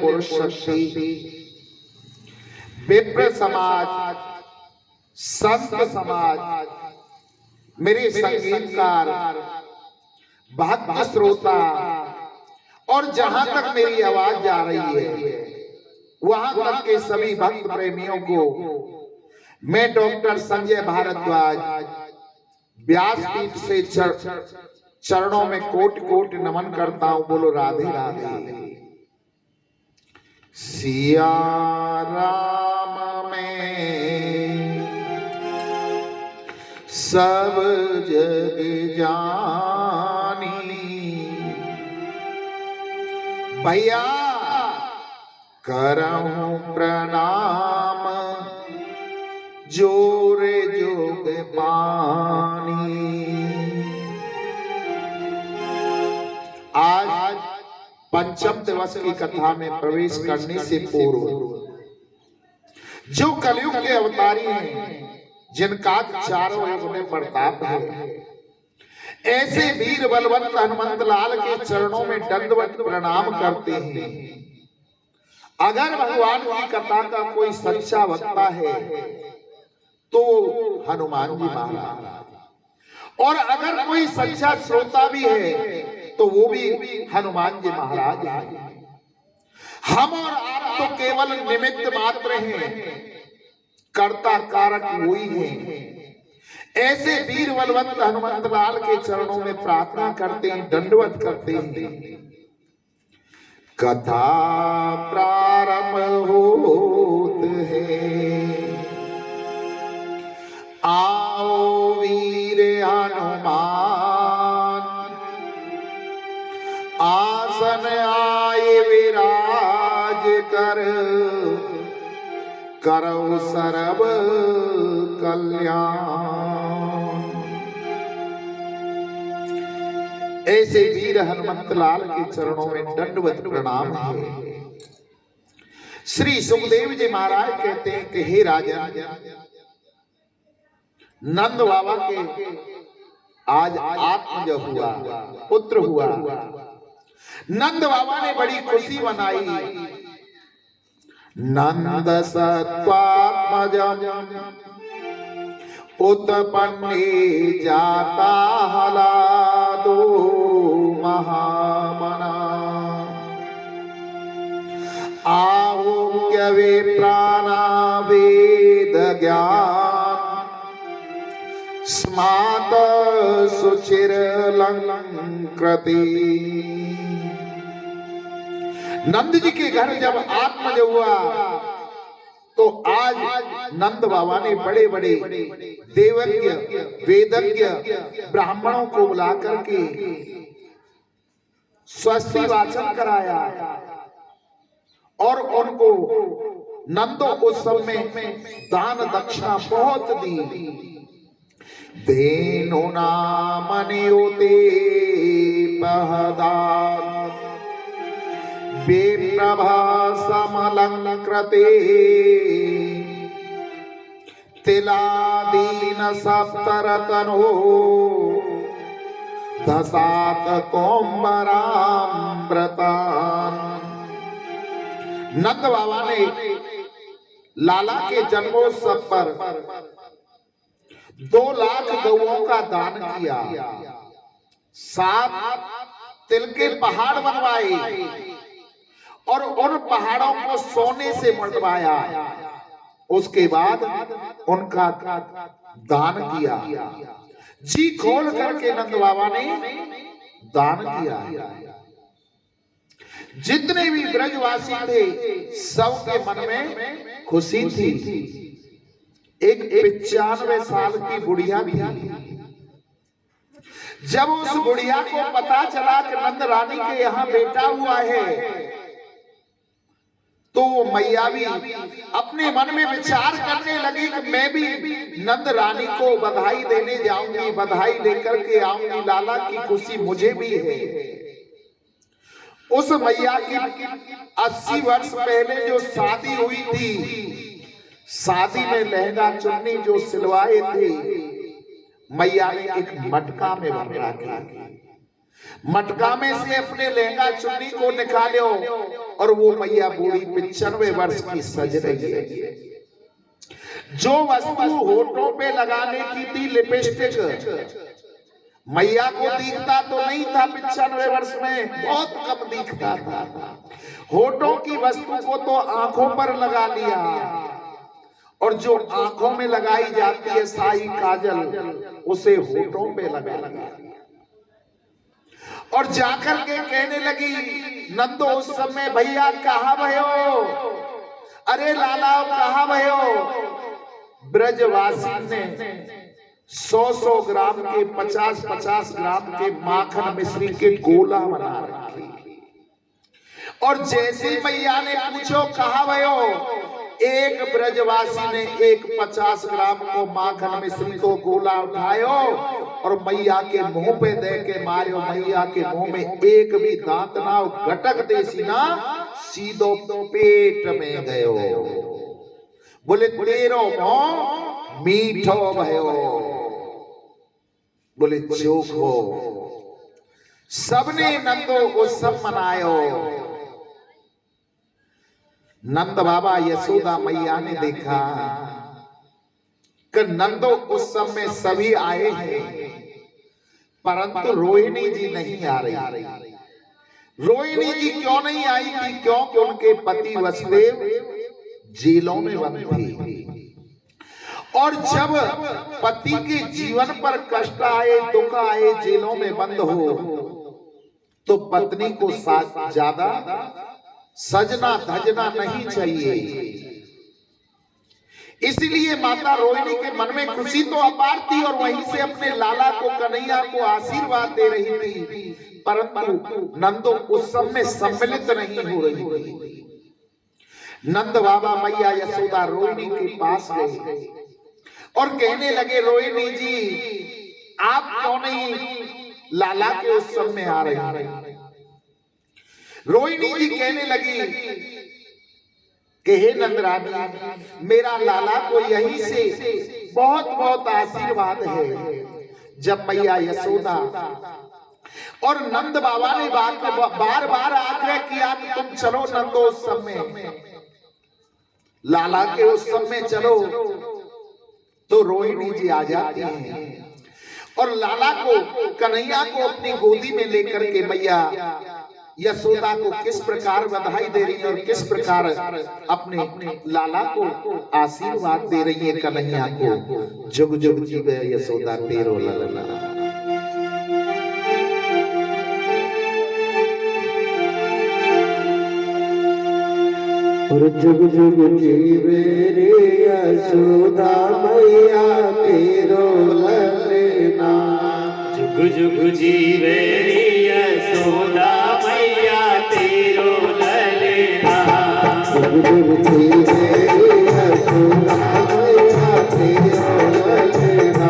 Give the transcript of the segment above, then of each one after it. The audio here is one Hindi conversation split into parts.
पुरुष शक्ति, विप्र समाज, संत समाज, मेरे संगीतकार, भक्त श्रोता और जहां तक मेरी आवाज जा रही है वहां तक के सभी भक्त प्रेमियों को मैं डॉक्टर संजय भारद्वाज व्यासपीठ से चरणों में कोट कोट नमन करता हूं। बोलो राधे राधे। सिया राम में सब जग जानी, भैया करऊं प्रणाम जोरे जोग पानी। आज पंचम दिवस की कथा में प्रवेश करने से पूर्व जो कलयुग के अवतारी हैं, जिनका चारों युग में प्रताप है, ऐसे वीर बलवंत हनुमंत लाल के चरणों में दंडवत प्रणाम करते हैं। अगर भगवान की कथा का कोई सच्चा वक्ता है तो हनुमान जी महाराज, और अगर कोई सच्चा श्रोता भी है तो वो भी हनुमान जी महाराज हैं। हम और आप तो केवल निमित्त मात्र हैं, कर्ता कारक वही हैं। ऐसे वीर बलवंत हनुमंत लाल के चरणों में प्रार्थना करते हैं, दंडवत करते हैं। कथा प्रारंभ होत है, आओ वीर हनुमान, आसन आए विराज कर, करौ सर्व कल्याण। ऐसे वीर हनुमंत लाल के चरणों में दंडवत प्रणाम है। श्री सुखदेव जी महाराज कहते हैं कि हे राजन, नंद बाबा के आज आत्मज हुआ, पुत्र हुआ। नंद बाबा ने बड़ी खुशी मनाई। नंद सत्वात्मजम उत्पन्ने जाता हलादो महामना, आहुक्य वे प्राणा वेद ज्ञान, स्मात सुचिर लंकृति। नंद जी के घर जब आत्मज हुआ तो आज नंद बाबा ने बड़े बड़े देवज्ञ वेदज्ञ ब्राह्मणों को बुलाकर के स्वस्ति वाचन कराया और उनको नंदो उत्सव में दान दक्षिणा बहुत दी। धेनु नामनियोते पहदान, विप्रभा समलंकृते, तिलादीन सप्तरतनो, दसात कोम्बरामृतान। नंद बाबा ने लाला के जन्मोत्सव पर 2 लाख गौओं का दान किया, 7 तिल के पहाड़ बनवाए और उन पहाड़ों को सोने से मढ़वाया। उसके बाद उनका दान किया, जी खोल करके नंद बाबा ने दान किया। जितने भी ब्रजवासी थे सबके मन में खुशी थी। एक 95 साल की बुढ़िया थी। जब उस बुढ़िया को पता चला कि नंद रानी के यहाँ बेटा हुआ है तो मैया भी अपने मन में विचार करने लगी कि मैं भी नंद रानी को बधाई देने जाऊंगी, बधाई लेकर के आऊंगी, लाला की खुशी मुझे भी है। उस मैया की 80 वर्ष पहले जो शादी हुई थी, शादी में लहंगा चुन्नी जो सिलवाए थे, मैया ने एक मटका में भर रखा। मटका में से अपने लहंगा चुन्नी को निकालो और वो मैया बूढ़ी 95 वर्ष की सज रही है। जो वस्तु होठों पे लगाने की थी लिपस्टिक, मैया को दिखता तो नहीं था 95 वर्ष में, बहुत कम दिखता था। होठों की वस्तु को तो आंखों पर लगा लिया, और जो आंखों में लगाई जाती है साई काजल, उसे होठों पे लगा लिया। और जाकर के कहने लगी, नंदो उस समय भैया कहाँ भयो, अरे लाला कहाँ भयो। ब्रजवासी ने 100-100 ग्राम के 50-50 ग्राम के माखन मिश्री के गोला बना रखे, और जैसे मैया ने पूछो कहाँ भयो, एक ब्रजवासी ने एक 50 ग्राम को माखन मिश्री को गोला उठायो और मैया के मुंह पे दे के मारियो। मैया के मुंह में एक भी दांत ना, गटक देसी ना, सीधो पेट में गयो। बोले तेरो मुंह मीठो भयो, बोले चोखो। सबने नंदो उत्सव मनायो। नंद बाबा यशोदा मैया ने देखा कि नंदो उत्सव में सभी आए हैं, परंतु रोहिणी जी नहीं आ रही। रोहिणी जी क्यों नहीं आई थी? क्योंकि उनके पति वसुदेव जेलों में बंद थे, और जब पति के जीवन पर कष्ट आए, दुख आए, जेलों में बंद हो, तो पत्नी को ज्यादा सजना धजना नहीं चाहिए। इसलिए माता रोहिणी के मन में खुशी तो अपार थी, और वहीं से अपने लाला को, कन्हैया को आशीर्वाद दे रही थी, परंतु नंदो उत्सव में सम्मिलित नहीं हो रही थी। नंद बाबा मैया यशोदा रोहिणी के पास गए और कहने लगे, रोहिणी जी आप क्यों नहीं लाला के उत्सव में आ रही? रोहिणी जी कहने लगी कि हे नंदरानी, मेरा लाला को यहीं से बहुत बहुत आशीर्वाद है। जब मैया यशोदा और नंद बाबा ने बार बार आग्रह किया कि तुम चलो नंदो उत्सव में, लाला के उत्सव में चलो, तो रोहिणी जी आ जाती हैं और लाला को, कन्हैया को अपनी गोदी में लेकर के मैया यशोदा को किस प्रकार बधाई दे रही है और किस प्रकार अपने लाला को आशीर्वाद दे रही है। कन्हैया को जुग जुग जीवे यशोदा तेरो ललना। और जुग जुग जीवे रे यशोदा मैया तेरो ललना। जुग जुग जीवे रे यशोदा मैया तेरो ललना। जुग जुग जीवे रे यशोदा मैया तेरो ललना।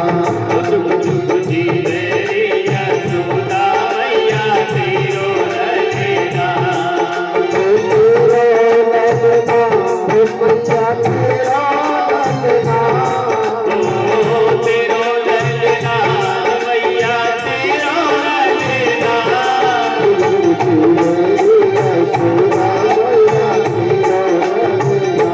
जुग जुग जीवे रे यशोदा मैया तेरो ललना। मैया तेरा ललना, तेरो ललना, मैया तेरा ललना। जुग जुग जीवे रे यशोदा मैया तेरो ललना।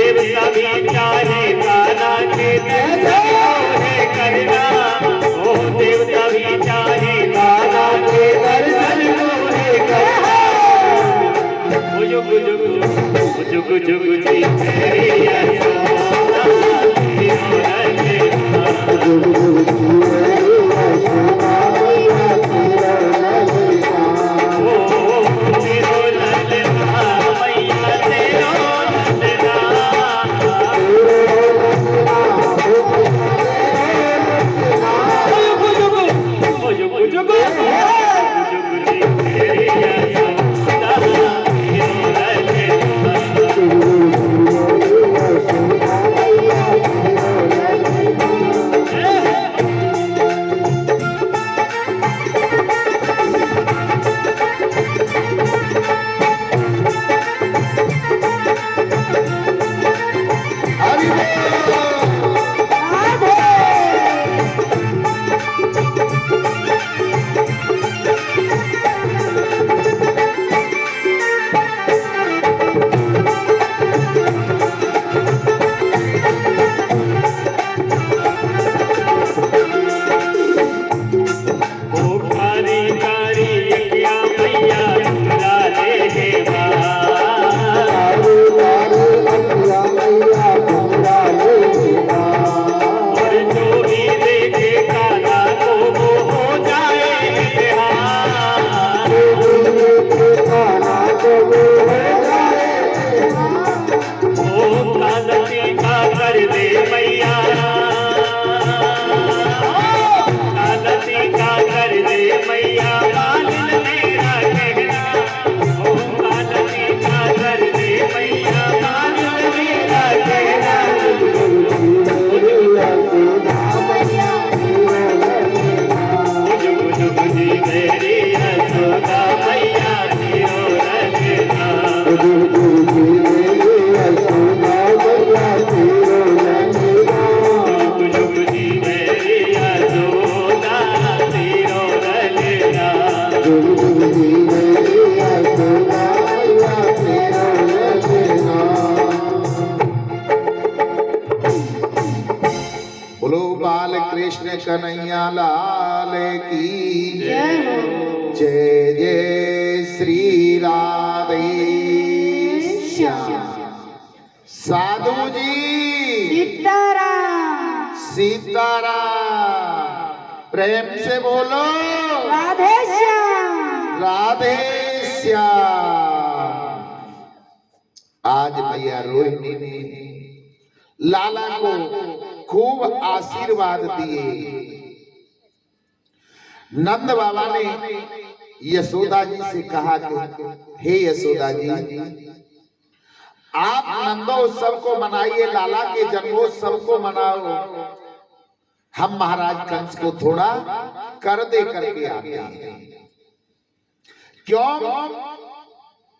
देवता भी चाहे काना के दर्शन मोहे करना, ओ देवता भी चाहे काना के दर्शन मोहे करना। ओ जुग जुग जुग जुग जुग जी मेरी यशोदा तीनों रचना। जुग जुग जी मेरी यशोदा मैया तेरा ललना। ओ तीनों रचना मैया तेरों रचना। ओ जुग जुग जुग जी मेरी यशोदा तीनों रचना। हरि बोल। ओ कारी कारी अखियाँ मैया चुरा ले हे बार। तारे तारे अखिया मैया चुरा लेना। और जो भी देखे काला को वो हो जाए बिहार। देवी के काना को वो हो जाए। ओ कालती का कर दे मैया, कालती का कर दे मैया मालिन मेरा कहना। ओ कालती का कर दे मैया मालिन मेरा कहना। जुग जुग जी मेरी यशोदा मैया तेरो रचना। जुग जुग जी मेरी यशोदा तेरो रचना। बोलो बाल कृष्ण कन्हैया लाल की जय जय श्री राधे श्याम। साधु जी सीताराम सीताराम, प्रेम से बोलो राधे श्याम। राधे श्याम। आज मैया रोहिणी ने लाला को खूब आशीर्वाद दिए। नंद बाबा ने यशोदा जी से कहा कि हे यशोदा जी, आप नंदोत्सव को मनाइए, लाला के जन्मोत्सव को मनाओ, हम महाराज कंस को थोड़ा कर दे करके आते हैं। क्यों?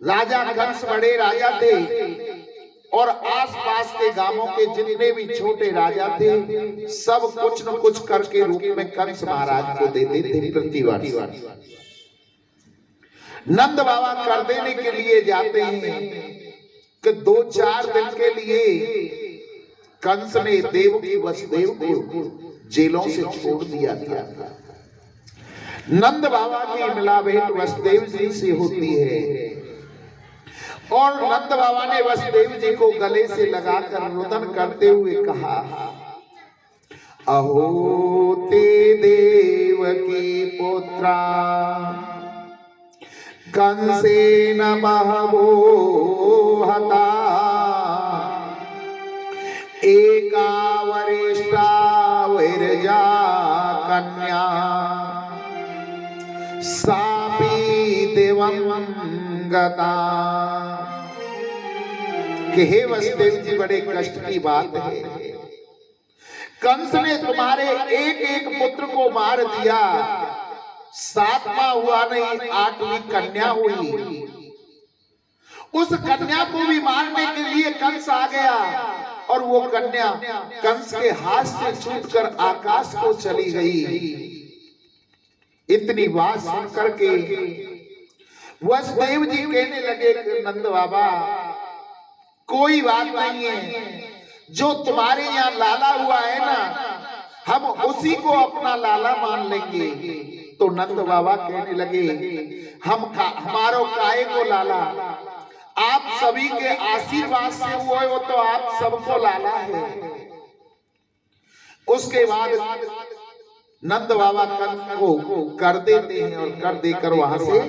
राजा कंस बड़े राजा थे और आसपास के गांवों के जितने भी छोटे राजा थे सब कुछ न कुछ करके रूप में कंस महाराज को देते थे प्रतिवर्ष। नंद बाबा कर देने के लिए जाते हैं कि 2-4 दिन के लिए कंस ने देवकी वसुदेव को जेलों से छोड़ दिया था। नंद बाबा की मिलावट वसुदेव जी से होती है और नंद बाबा ने वसुदेव जी को गले से लगाकर रुदन करते हुए कहा, अहो ते देवकी पुत्रा कंसेन बहवो हता एका वरिष्ठा विरजा कन्या सापी दिवंगता। कि हे वसुदेव जी, बड़े कष्ट की बात है, कंस ने तुम्हारे एक एक पुत्र को मार दिया, 7वां हुआ नहीं, 8वीं कन्या हुई। उस कन्या को भी मारने के लिए कंस आ गया और वो कन्या कंस के हाथ से छूटकर आकाश को चली गई। इतनी बात सुन करके वसुदेव जी कहने लगे कि नंद बाबा कोई बात नहीं है, जो तुम्हारे यहाँ लाला हुआ है ना, हम उसी को अपना लाला मान लेंगे। तो नंद बाबा कहने लगे, हमारो काहे को लाला, आप सभी के आशीर्वाद से हुए हो तो आप सबको लाला है। उसके बाद नंद बाबा कंस को कर देते हैं और कर देकर वहां से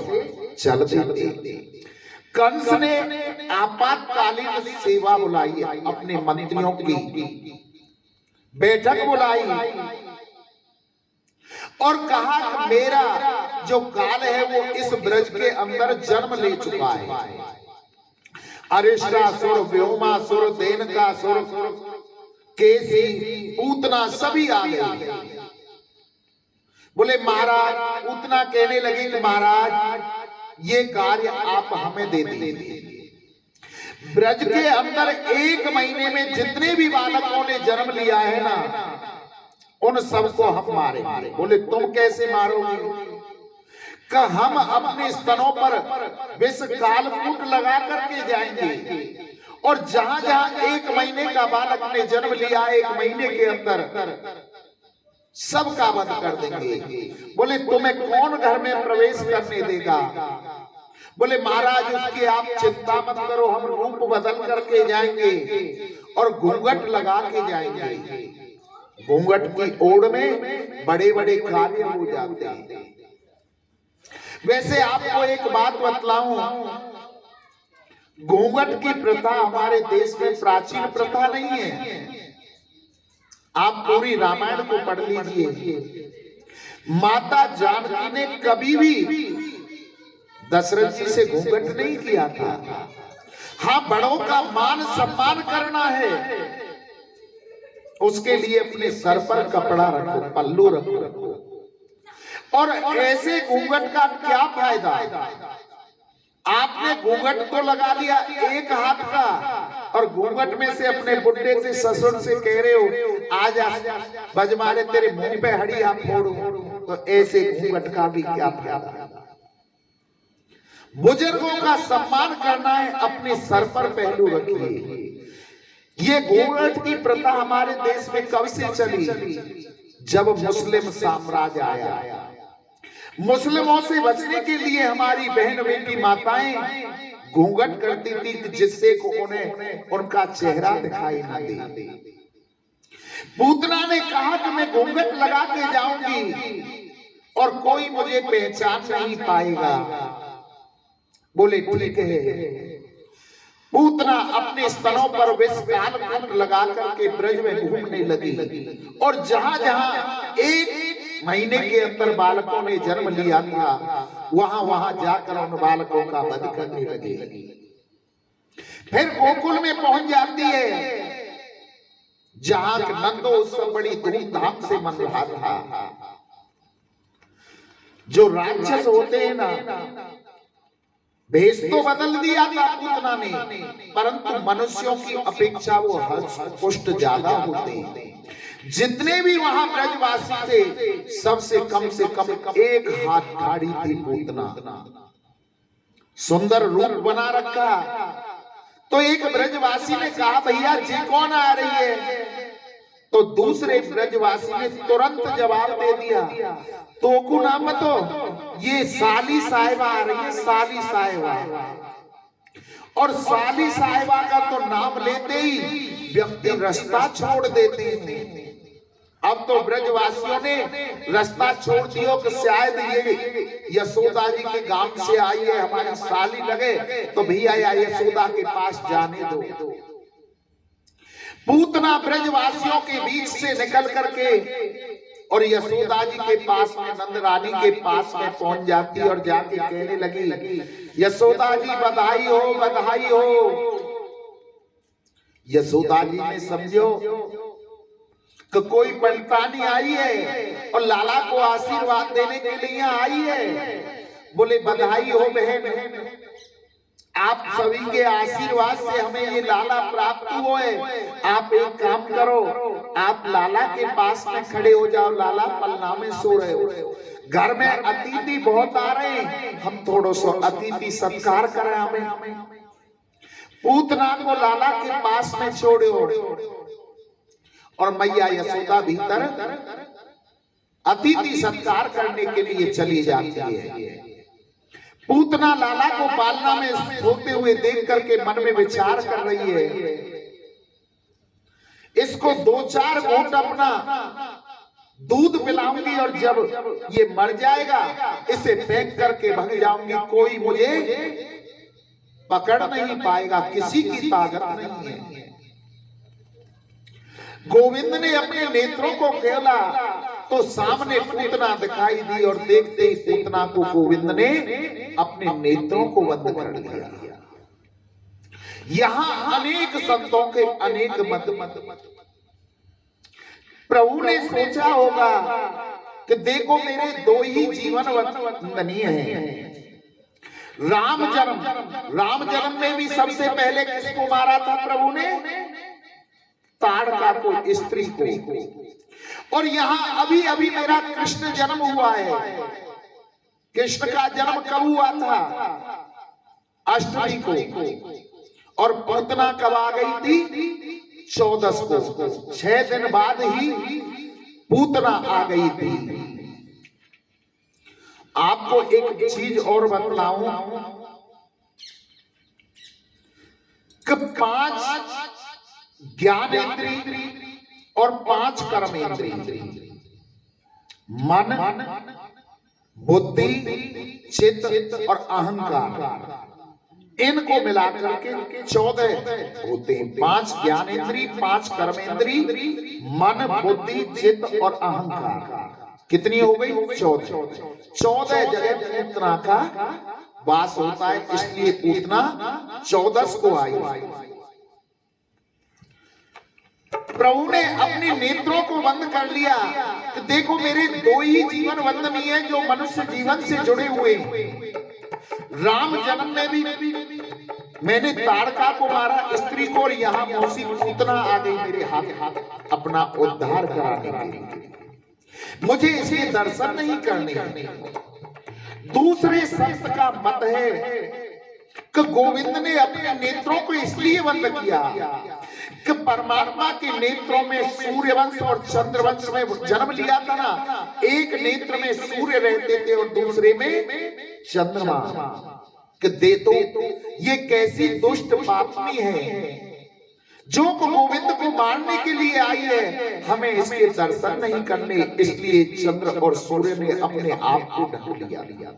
चल देते हैं। कंस ने आपातकालीन सेवा बुलाई, अपने मंत्रियों की बैठक बुलाई और कहा कि मेरा जो काल है वो इस ब्रज के अंदर जन्म ले चुका है। अरिष्टासुर, व्योमासुर, देनकासुर, केसी, पूतना सभी आ गए। बोले महाराज, पूतना कहने लगे कि महाराज ये कार्य आप हमें दे दीजिए। ब्रज के अंदर 1 महीने में जितने भी बालकों ने जन्म लिया है ना, उन सबको हम मारेंगे। बोले तुम कैसे मारोगे? कि हम अपने स्तनों पर विष कालकूट लगा करके जाएंगे और जहां जहां 1 महीने का बालक ने जन्म लिया, 1 महीने के अंदर सबका वध कर देंगे। बोले तुम्हें कौन घर में प्रवेश करने देगा? बोले महाराज उसकी आप चिंता मत करो, हम रूप बदल करके जाएंगे और घूंघट लगा के जाएंगे। घूंघट की ओड़ में बड़े बड़े कार्य हो जाते हैं। वैसे आपको एक बात बतलाऊं, घूंघट की प्रथा हमारे देश में प्राचीन प्रथा नहीं है। आप पूरी रामायण को पढ़ लीजिए, माता जानकी ने कभी भी दशरथ जी से घूंघट नहीं किया था। हाँ, बड़ों का मान सम्मान करना है, उसके लिए अपने सर पर कपड़ा रखो, पल्लू रखो। और ऐसे घूंघट का क्या फायदा? आपने घूंघट तो लगा लिया 1 हाथ का और घूंघट में से अपने बुड्ढे से ससुर से कह रहे हो आजा बजमारे तेरे मुंह पे हड़िया फोड़ू, तो ऐसे घूंघट का भी क्या फायदा? बुजुर्गों का सम्मान करना है, अपने सर पर पहलू रखिए। ये घूंघट की प्रथा हमारे देश में कब से चली? जब मुस्लिम साम्राज्य आया। मुस्लिमों से बचने के लिए हमारी बहन बेटी माताएं घूंघट करती थी, जिससे को उन्हें उनका चेहरा दिखाई ना दे। पूतना ने कहा कि मैं घूंघट लगा के जाऊंगी और कोई मुझे पहचान नहीं पाएगा। बोले ठीक है। पूतना अपने स्तनों पर विष कालकूट लगा करके ब्रज में घूमने लगी और जहां जहां 1 महीने के अंदर बालकों ने जन्म लिया था, वहां वहां जाकर उन बालकों का वध करने लगी। फिर गोकुल में पहुंच जाती है, जहां नंदोत्सव बड़ी धूमधाम से मन रहा था। जो राक्षस होते हैं ना, भेष तो बदल दिया था पूतना ने, परंतु मनुष्यों की अपेक्षा वो हर्ष पुष्ट ज्यादा होते हैं। जितने भी वहां ब्रजवासी थे, सबसे कम से कम 1 हाथ गाड़ी थी पूतना। सुंदर रूप बना रखा। तो एक ब्रजवासी ने कहा भैया जी कौन आ रही है? तो दूसरे ब्रजवासी ने तुरंत जवाब दे दिया, तोकू ना मतो, ये साली साहिबा आ रही है, साली साहिबा। और साली साहिबा का तो नाम लेते ही व्यक्ति रास्ता छोड़ देते हैं। अब तो ब्रजवासियों ने रास्ता छोड़ दिया कि शायद ये यशोदा जी के गांव से आई है, हमारी साली लगे, तो भैया या यशोदा के पास जाने दो। पूतना ब्रजवासियों के बीच से निकल करके और यशोदा जी के पास में, नंद रानी के पास में पहुंच जाती और जाके कहने लगी, यशोदा जी बधाई हो, बधाई हो। यशोदा जी ने समझो कि कोई पंडितानी आई है और लाला को आशीर्वाद देने के लिए आई है। बोले बधाई हो बहन, आप सभी के आशीर्वाद से हमें ये लाला प्राप्त हुआ है। आप एक काम करो, आप लाला के पास में खड़े हो जाओ, लाला पलना में सो रहे हो, घर में अतिथि बहुत आ रहे हैं, हम थोड़ा सा अतिथि सत्कार करें हमें। पूतना को लाला के पास में छोड़ो और मैया यशोदा भीतर अतिथि सत्कार करने के लिए चली जाती है। पूतना लाला को पालना में सोते हुए देख करके मन में विचार कर रही है, इसको 2-4 घूंट अपना दूध पिलाऊंगी और जब ये मर जाएगा इसे फेंक करके भाग जाऊंगी, कोई मुझे पकड़ नहीं पाएगा, किसी की ताकत नहीं है। गोविंद ने अपने नेत्रों को खोला तो सामने पूतना दिखाई दी और देखते ही पूतना को गोविंद ने अपने नेत्रों को बंद कर लिया। यहां अनेक संतों के अनेक मत प्रभु ने सोचा होगा कि देखो मेरे 2 ही जीवन वंदनीय हैं, राम जन्म में भी सबसे पहले किसको मारा था प्रभु ने? ताड़का को, स्त्री को। और यहाँ अभी अभी मेरा कृष्ण जन्म हुआ है। कृष्ण का जन्म कब हुआ था? अष्टमी को। और पूतना कब आ गई थी? 14 को। 6 दिन बाद ही पूतना आ गई थी। आपको एक चीज और बतलाऊं कि 5 ज्ञानेंद्रिय और 5 कर्मेंद्रिय, मन, बुद्धि, चित्त और अहंकार, इनको मिलाकर के 14 होते हैं। 5 ज्ञानेंद्रिय, 5 कर्मेंद्रिय, मन, बुद्धि, चित्त और अहंकार। कितनी हो गई? 14 जगह पूतना का वास होता है, इसलिए पूतना 14 को आई। प्रभु ने अपने नेत्रों को बंद कर लिया कि देखो मेरे 2 ही जीवन वंदनीय हैं जो मनुष्य जीवन से जुड़े हुए हैं। राम जन्म में भी मैंने ताड़का को मारा, स्त्री को, और यहाँ मौसी पूतना आ गई मेरे हाथ अपना उद्धार कराने के लिए। मुझे इसके दर्शन नहीं करने। दूसरे संत का मत है कि गोविंद ने अपने नेत्रों को इसलिए बंद किया कि परमात्मा के नेत्रों में सूर्यवंश और चंद्रवंश में जन्म लिया था ना, एक नेत्र में सूर्य रहते थे और दूसरे में चंद्रमा। कि दे तो ये कैसी दुष्ट पापनी है जो गोविंद को मारने के लिए आई है, हमें इसके दर्शन नहीं करने, इसलिए चंद्र और सूर्य ने अपने आप को ढक लिया।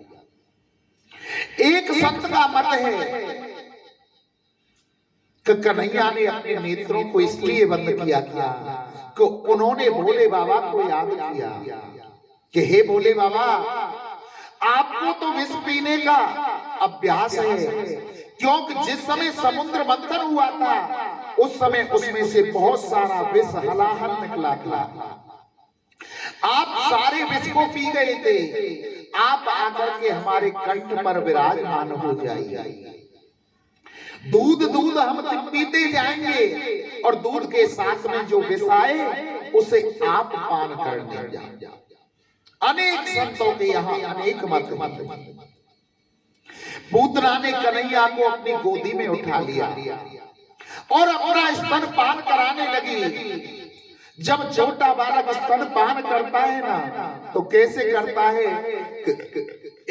एक संत का मत है कि कन्हैया ने अपने नेत्रों को इसलिए बंद किया था कि उन्होंने भोले बाबा को याद किया कि हे भोले बाबा, आपको तो विष पीने का अभ्यास है, क्योंकि जिस समय समुद्र मंथन हुआ था उस समय उसमें से बहुत सारा विष हलाहल निकला था। आप सारे विष को पी गए थे, आप आकर के हमारे कंठ पर विराजमान हो जाइए। दूध हम पीते जाएंगे और दूध के साथ में जो विष आए उसे आप पान करने जाएंगे। अनेक संतों के यहाँ अनेक मत। पूतना ने कन्हैया को अपनी गोदी में उठा लिया और अपना स्तन पान कराने लगी। जब छोटा बालक स्तन पान करता है ना, तो कैसे करता है?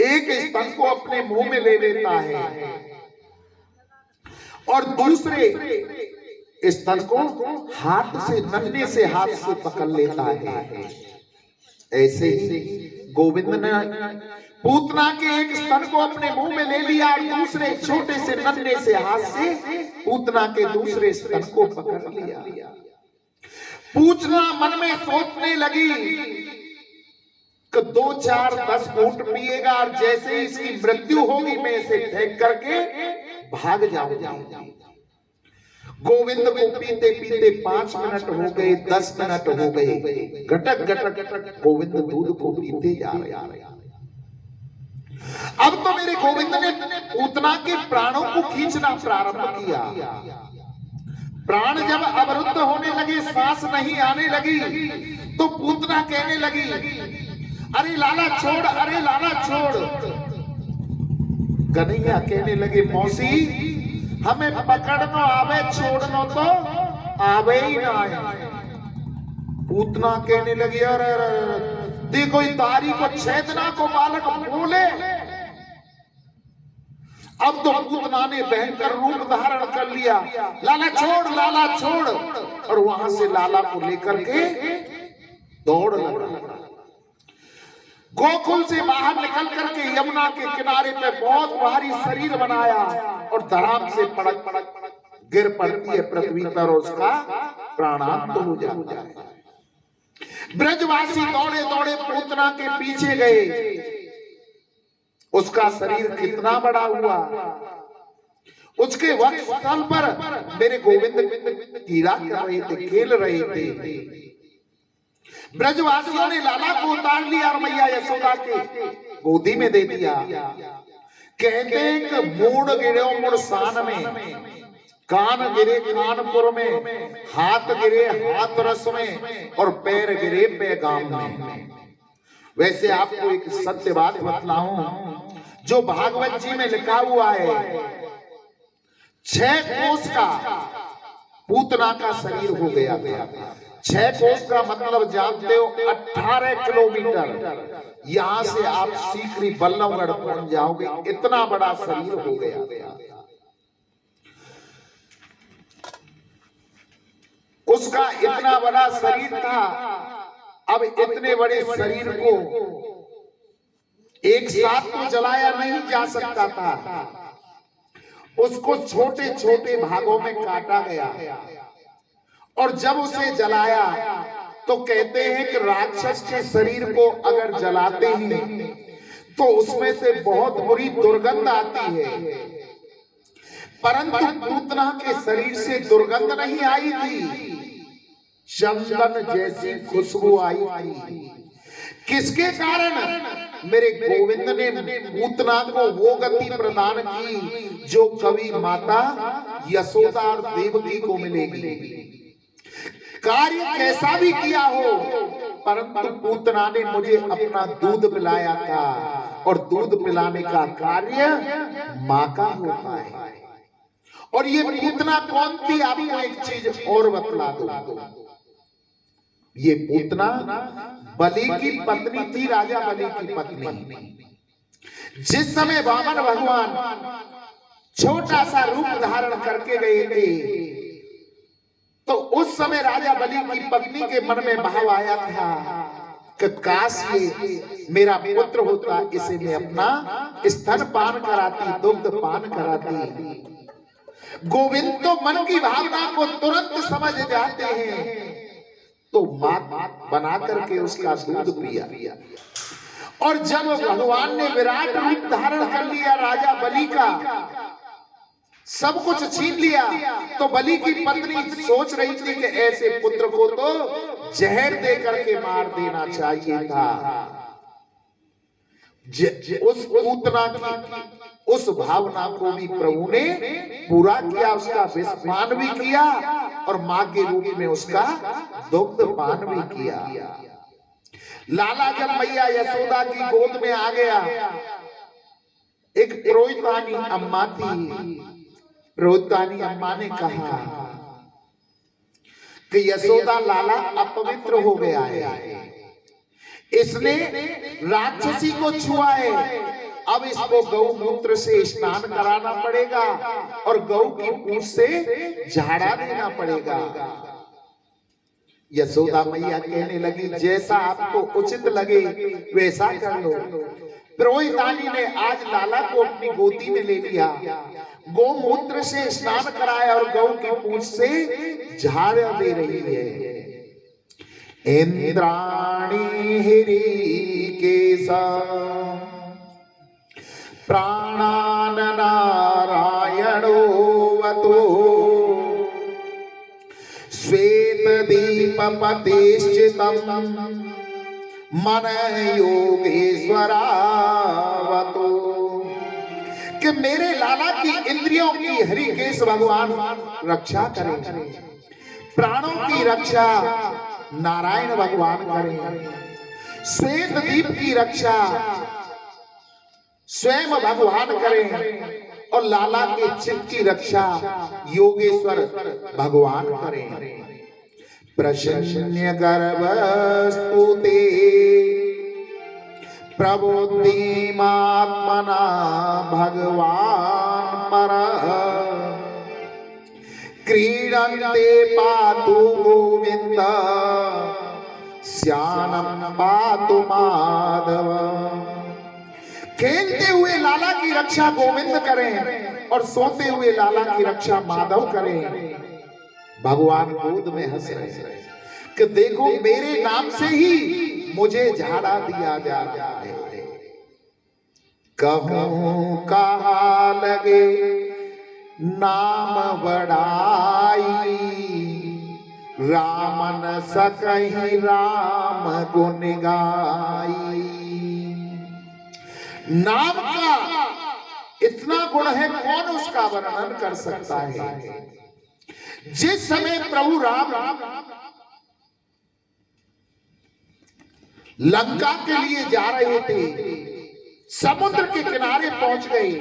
एक स्तन को अपने मुंह में ले लेता है और दूसरे स्तन को हाथ से, नन्हे से हाथ से पकड़ लेता है। ऐसे ही गोविंद ने पूतना के एक स्तन को अपने मुंह में ले लिया और दूसरे छोटे से नन्हे से हाथ से पूतना के दूसरे स्तन को पकड़ लिया। पूतना मन में सोचने लगी कि 2, 4, 10 घूंट पिएगा और जैसे ही इसकी मृत्यु होगी मैं इसे फेंक करके भाग जाऊंगा। गोविंद को पीते पीते 5 मिनट हो गए, 10 मिनट हो गए, घटक घटक गोविंद दूध को पीते जा रहे। अब तो मेरे गोविंद ने पूतना के प्राणों को खींचना प्रारंभ किया। प्राण जब अवरुद्ध होने लगे, सांस नहीं आने लगी, तो पूतना कहने लगी, अरे लाला छोड़, अरे लाला छोड़। कन्हैया कहने लगे, मौसी हमें पकड़नो आवे छोड़नो तो आवे ही ना आए। पूतना कहने लगी अरे देखो इस दारी को छेदना को बालक बोले। अब तो पूतना ने भयंकर रूप धारण कर लिया। लाला छोड़, लाला छोड़, और वहां से लाला को लेकर के दौड़ लगा। गोकुल से बाहर निकल करके यमुना के किनारे पे बहुत भारी शरीर बनाया और धराम से पड़क गिर पड़ती है पृथ्वी पर, उसका प्राणांत हो जाता है। ब्रजवासी दौड़े दौड़े पूतना के पीछे गए। उसका शरीर कितना बड़ा हुआ। उसके वक्षस्थल पर मेरे गोविंद क्रीड़ा कर रहे थे, खेल रहे थे। ब्रजवासियों ने लाला को उतार लिया और मैया यशोदा के गोदी में दे दिया। कहते हैं कि मूड गिरे मुड़ सान में, कान गिरे कानपुर में, हाथ गिरे हाथरस में, और पैर गिरे पैगाम में। वैसे आपको एक सत्य बात बतलाऊं, जो भागवत जी में लिखा हुआ है, 6 कोस का पूतना का शरीर हो गया। 6 कोस का मतलब जानते हो 18 किलोमीटर। यहां से आप सीकरी बल्लभगढ़ पहुंच जाओगे, इतना बड़ा शरीर हो गया। उसका इतना बड़ा शरीर था। अब इतने बड़े शरीर को एक साथ तो जलाया नहीं जा सकता था। उसको छोटे छोटे भागों में काटा गया और जब उसे जलाया तो कहते हैं कि राक्षस के शरीर को अगर जलाते हैं तो उसमें से बहुत बुरी दुर्गंध आती है, परंतु पूतना के शरीर से दुर्गंध नहीं आई थी, चंदन जैसी खुशबू आई थी। किसके कारण? मेरे गोविंद ने पूतना को वो गति प्रदान की जो कभी माता यशोदा और देवकी को मिलेगी। कार्य कैसा भी किया हो, परंतु पूतना ने मुझे अपना दूध पिलाया था और दूध पिलाने का कार्य माँ का होता है। और ये पूतना कौन थी? आपको एक चीज और बतला दो। ये पूतना बलि की पत्नी थी, राजा बलि की पत्नी। जिस समय वामन भगवान छोटा सा रूप धारण करके गए थे तो उस समय राजा बलि की पत्नी के मन में भाव आया था कि काश ये मेरा पुत्र होता, इसे मैं अपना स्तन पान कराती, दुग्ध पान कराती। गोविंद तो मन की भावना को तुरंत समझ जाते हैं, तो मां बना करके उसका दूध पिया। और जब भगवान ने विराट रूप धारण कर लिया, राजा बलि का सब कुछ छीन लिया, तो बलि की पत्नी सोच रही थी कि ऐसे पुत्र को तो जहर दे करके मार देना चाहिए था। उस पूतना की उस भावना को भी प्रभु ने पूरा किया, उसका विषपान भी किया और मां के रूप में उसका दुग्ध पान भी किया। लाला जब मैया यशोदा की गोद में आ गया, एक पुरोहितानी अम्मा थी। पुरोहितानी अम्मा ने कहा कि यशोदा लाला अपवित्र हो गया है, इसने राक्षसी को छुआ है, अब इसको गौमूत्र से स्नान कराना पड़ेगा और गौ की पूंछ से झाड़ा देना पड़ेगा। यशोदा मैया कहने लगी, जैसा आपको उचित लगे वैसा कर लो। पुरोहितानी ने आज लाला को अपनी गोदी में ले लिया, गौमूत्र से स्नान कराया और गौ की पूंछ से झाड़ा दे रही है। इंद्राणी हृकेशा प्राणान नारायणो वतो श्वेत दीप पतिश्चितम मन योगेश्वरावतो। कि मेरे लाला की इंद्रियों की हरिकेश भगवान रक्षा करें, प्राणों की रक्षा नारायण भगवान करें, श्वेत दीप की रक्षा स्वयं भगवान करें और लाला के चित्त की रक्षा योगेश्वर भगवान करें। प्रसन्न गर्भस्तुते प्रबुद्धिमात्मना भगवान परः क्रीडन्ते पातु गोविंद श्यानम पातु माधव। खेलते हुए लाला की रक्षा गोविंद करें और सोते हुए लाला की रक्षा माधव करें। भगवान गोद में हंस रहे हैं कि देखो मेरे नाम से ही मुझे झाड़ा दिया जा रहा है। कहूं कहा लगे नाम बड़ाई, रामन सकहि राम गुण गाई। नाम का इतना गुण है, कौन उसका वर्णन कर सकता है। जिस समय प्रभु राम लंका के लिए जा रहे थे, समुद्र के किनारे पहुंच गए,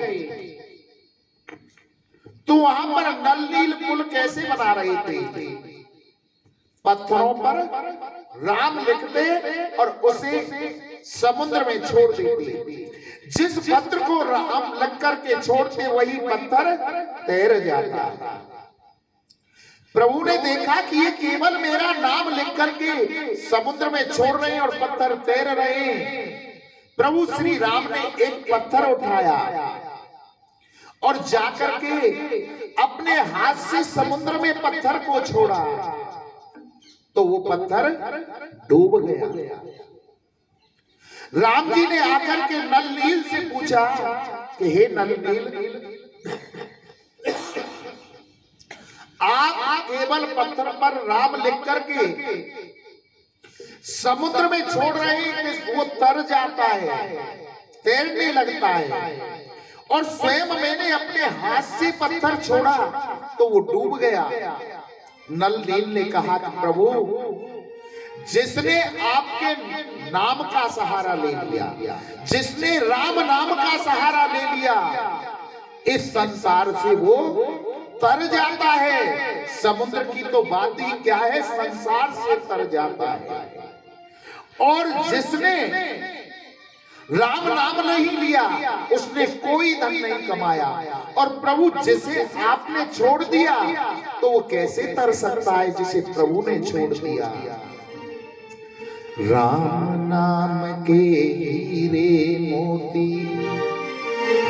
तो वहां पर नल नील पुल कैसे बना रहे थे। पत्थरों पर राम लिखते और उसे समुद्र में छोड़ देते। जिस पत्थर को राम लिख करके छोड़ते वही पत्थर तैर जाता। प्रभु ने देखा कि ये केवल मेरा नाम लिख करके समुद्र में छोड़ रहे हैं और पत्थर तैर रहे हैं। प्रभु श्री राम ने एक पत्थर उठाया और जाकर के अपने हाथ से समुद्र में पत्थर को छोड़ा, तो वो पत्थर डूब गया। राम जी ने आकर के नल नील से पूछा कि हे नल नील, आप केवल पत्थर पर राम लिख करके समुद्र में छोड़ रहे हैं कि वो तर जाता है, तैरने लगता है, और स्वयं मैंने अपने हाथ से पत्थर छोड़ा तो वो डूब गया। नल नील ने कहा कि प्रभु, जिसने आपके नाम का सहारा ले लिया, जिसने राम नाम का सहारा ले लिया, इस संसार से वो तर जाता है। समुद्र की तो बात ही क्या है, संसार से तर जाता है। और जिसने राम नाम नहीं लिया उसने कोई धन नहीं कमाया। और प्रभु जिसे आपने छोड़ दिया तो वो कैसे तर सकता है जिसे प्रभु ने छोड़ दिया। राम नाम के हीरे मोती,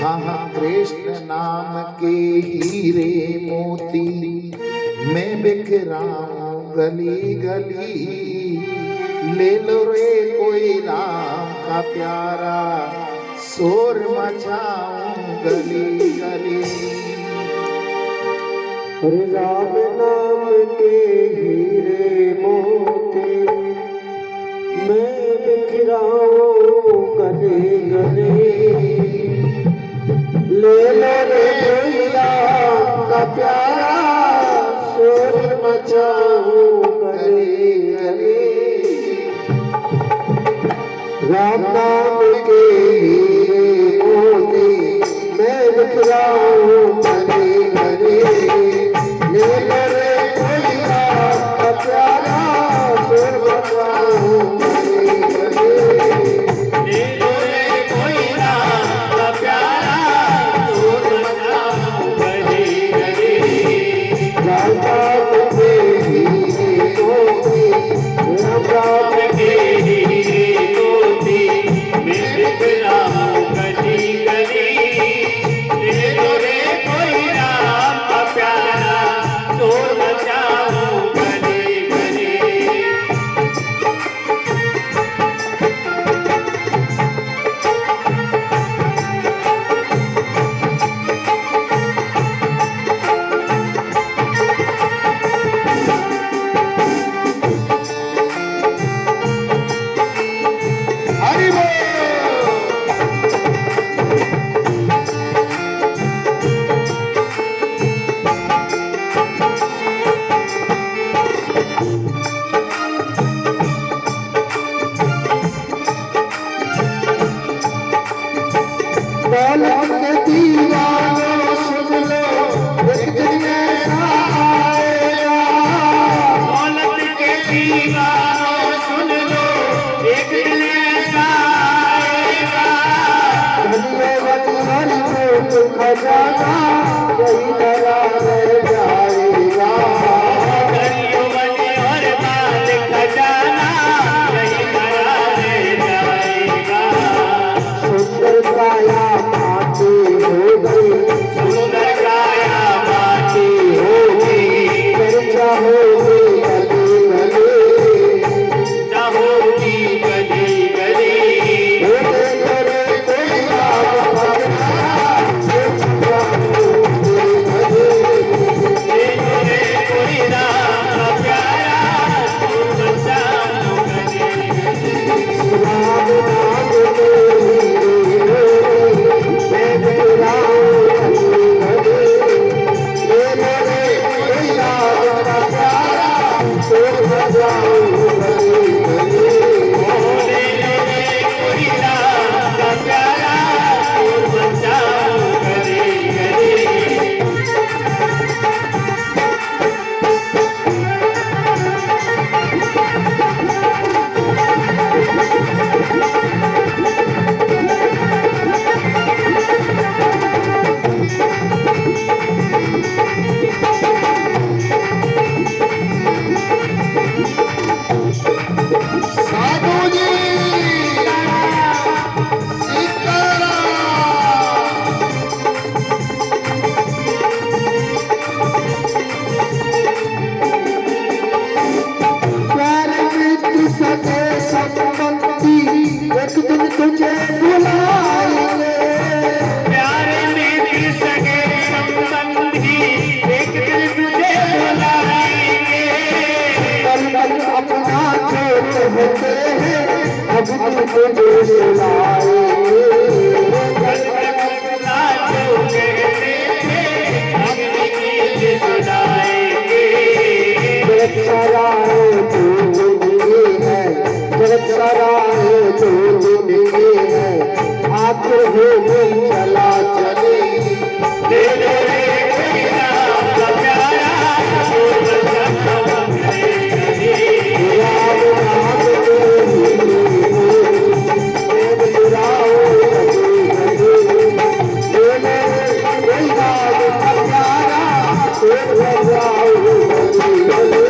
हाँ कृष्ण नाम के हीरे मोती, मैं बिखराऊं गली गली, ले लो रे कोई राम का प्यारा, शोर मचाऊं गली गली। राम नाम के हीरे मोती, मैं बिखराऊं गली गली, ले लो रे कोई राम का प्यारा, शोर मचाऊं गली गली। राम नाम के हीरे मोती, मैं बिखराऊं गली गली, ले लो रे कोई राम का प्यारा, शोर मचाऊं गली गली। ले लो रे कोई राम का प्यारा, शोर मचाऊं गली गली। राम नाम के हीरे मोती, राम नाम के हीरे मोती, मैं बिखराऊं गली गली, ले लो रे तुझे बुलाएंगे प्यारे मेरे सगे संबंधी एक दिन तुझे बुलाएंगे कल कल अपना जो कहते हैं अब तुझे सुनाएंगे कल अपना जो कहते हैं अग्नि की सुनाएंगे जगत सारा है जो जिंदगी है जगत सारा है जो जिंदगी है आखिर हो गई चला चले दे दे कोई राम का प्यारा जो बचन करे राम नाम प्रेम जुड़ाओ कभी कभी बोले कोई राम का प्यारा प्रेम जुड़ाओ कभी कभी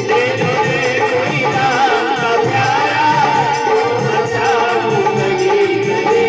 दे दे कोई राम का प्यारा जो बचाओ लगी लगी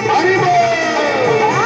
हरि बोल।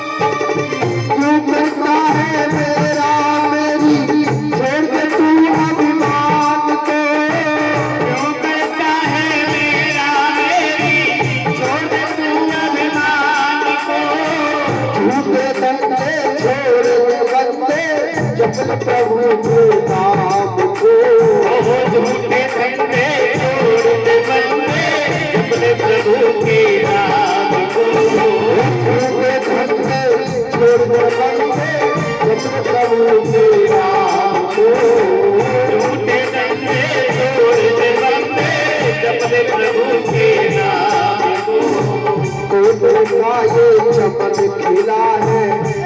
तू करता है मेरा मेरी छोड़ के तू अभिमान को क्यों करता है मेरा मेरी छोड़ दे तू अभिमान को झूठे धंधे छोड़ के बंदे जपल प्रभु के नाम को ओहो झूठे धंधे छोड़ दे बंदे अपने प्रभु के नाम को झूठे धंधे छोड़ के बंदे जपल प्रभु के नाम को झूठे धंधे छोड़ दे बंदे अपने प्रभु के नाम को कोट का ये चमन खिला है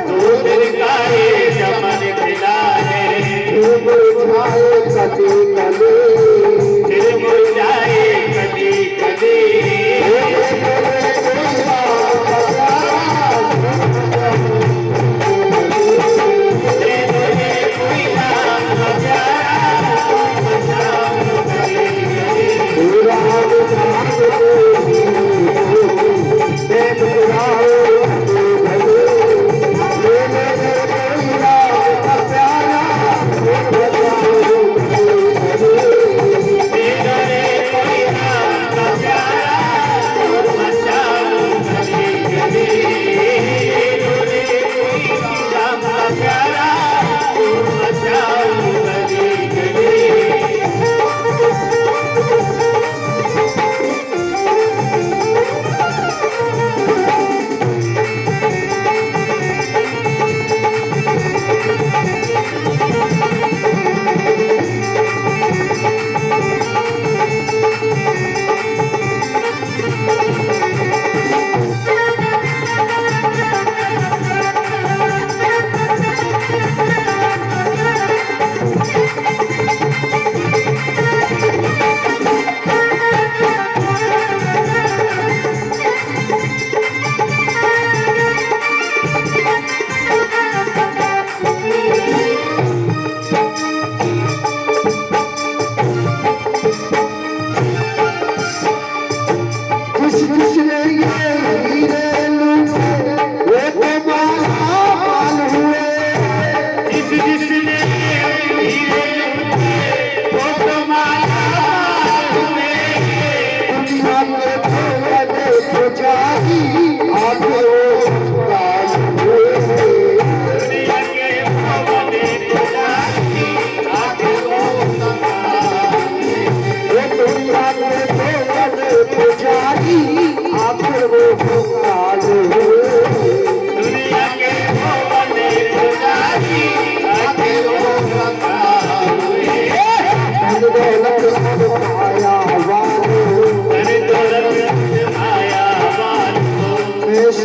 तो दिल का ये चमन खिला है धूप छाए कभी कभी फिर मुरझाए कभी कभी दे दे कोई राम का प्यारा बचाओ कभी कभी दे दे कोई राम का प्यारा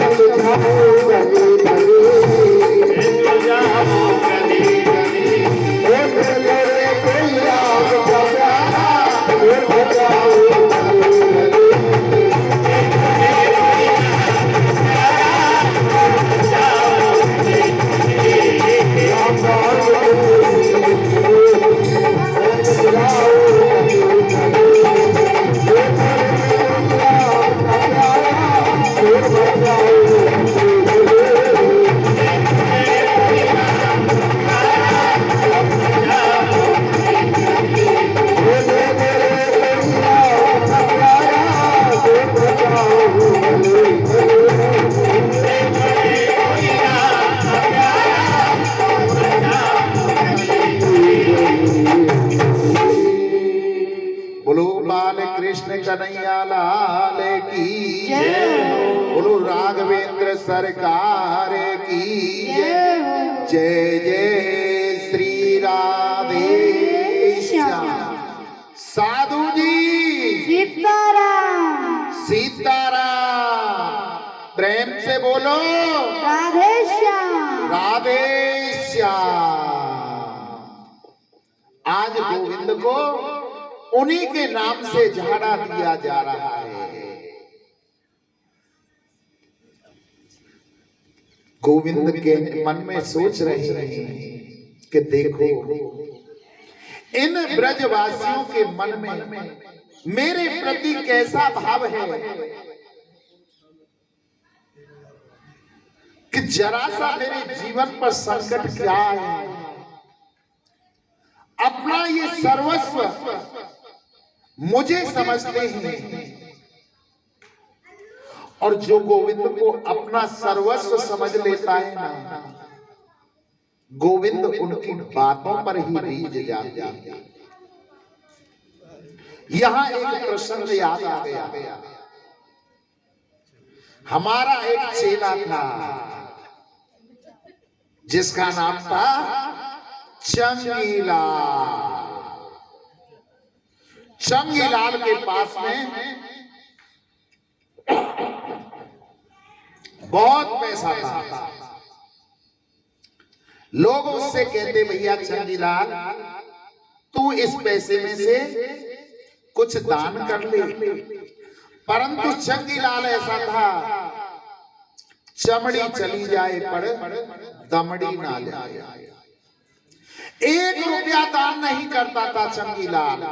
समझाओ गली गली समझाओ गली गली ओ मेरे कोई आपका प्यारा ओ बजाओ गली गली बोलो बाल कृष्ण कन्हैया लाल की जय। बोलो राघवेंद्र सरकार की जय। जय जय श्री राधे श्याम। साधु जी सीताराम। सीताराम। प्रेम से बोलो राधे श्याम। राधे श्याम। आज गोविंद को उन्हीं के नाम से झाड़ा दिया जा रहा है। गोविंद के मन में सोच रहे हैं कि देखो इन ब्रजवासियों के मन में मेरे प्रति कैसा भाव है कि जरा सा मेरे जीवन पर संकट क्या है, अपना ये सर्वस्व मुझे समझते हैं। और जो गोविंद को अपना सर्वस्व समझ लेता है ना, गोविंद उनकी बातों पर ही रीझ जाते हैं। यहां एक प्रसंग याद आ गया। हमारा एक चेला था जिसका नाम था चंगीलाल। चंगीलाल के पास में बहुत पैसा था। लोग उससे कहते भैया चंगीलाल तू इस पैसे में से कुछ दान कर ले। परंतु चंगीलाल ऐसा था, चमड़ी चली जाए पर दमड़ी ना जाए। 1 रुपया दान नहीं करता था चंगीलाल।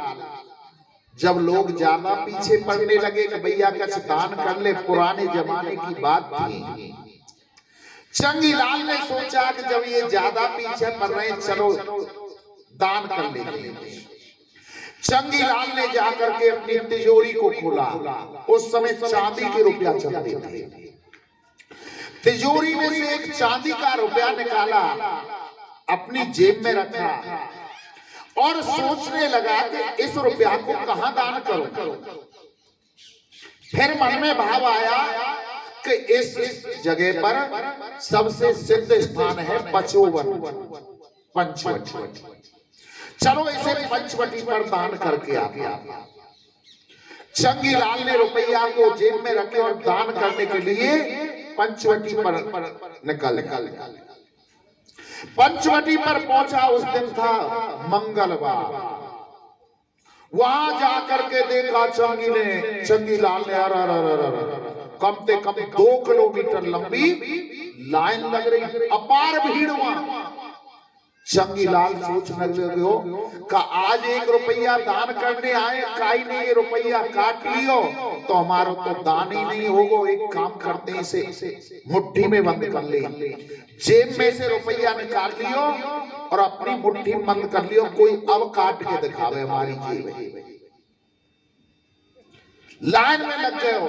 जब लोग ज्यादा पीछे पड़ने लगे कि भैया कुछ दान कर ले, पुराने जमाने की बात थी, चंगीलाल ने सोचा कि जब ये ज्यादा पीछे पड़ रहे हैं चलो दान कर लेते। चंगीलाल ने जाकर के अपनी तिजोरी को खोला। उस समय चांदी के रुपया चलते थे। तिजोरी में से एक चांदी का रुपया निकाला, अपनी जेब में रखा और सोचने लगा कि इस रुपया को कहां दान करूं। फिर मन में भाव आया कि इस जगह पर सबसे सिद्ध स्थान है पचोवन, पंचवटी। चलो इसे पंचवटी पर दान करके आ गया। चंगीलाल ने रुपया को जेब में रखे और दान करने के लिए पंचवटी पर निकल। पंचवटी पर पहुंचा। उस दिन था मंगलवार। वहां जाकर के देखा चंगीलाल ने कम से कम 2 किलोमीटर लंबी लाइन लग रही, अपार भीड़ वहां। चंगीलाल सोचने लगे कि आज 1 रुपया दान करने आए, काई ने ये रुपया काट लियो तो हमारा तो दान ही नहीं होगा। एक काम करते हैं, इसे मुट्ठी में बंद कर ले। जेब में से रुपया निकाल लियो और अपनी मुट्ठी बंद कर लियो, कोई अब काट के दिखावे हमारी जेब। लाइन में लग गए हो,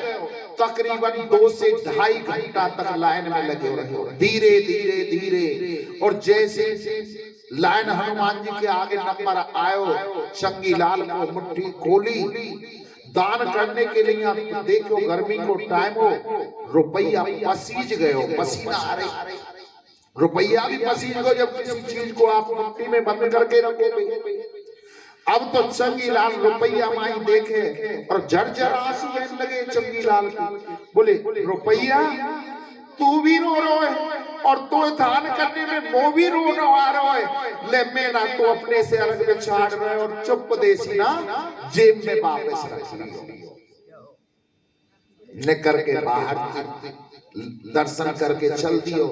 तकरीबन 2 से 2.5 घंटा तक लाइन में लगे रहे। धीरे धीरे धीरे और जैसे लाइन हनुमान जी के आगे नंबर आयो, चंगीलाल को मुट्ठी खोली दान करने के लिए। देखो गर्मी को टाइम हो, रुपया पसीज गए हो, पसीना आ रही। रुपया भी पसीज गो जब किसी चीज को आप मुट्ठी में बंद करके रखोगे। अब तो चंगीलाल रुपया माई देखे और झरझर आंसू बहने लगे चंगीलाल के। बोले रुपया और तो दान करने में वो भी रोना आ रहा है, ले मेरा तो अपने से अलग में छाड़ रहे और चुप देसी ना जेब में वापस रख लियो। निकल के बाहर दर्शन करके चल दियो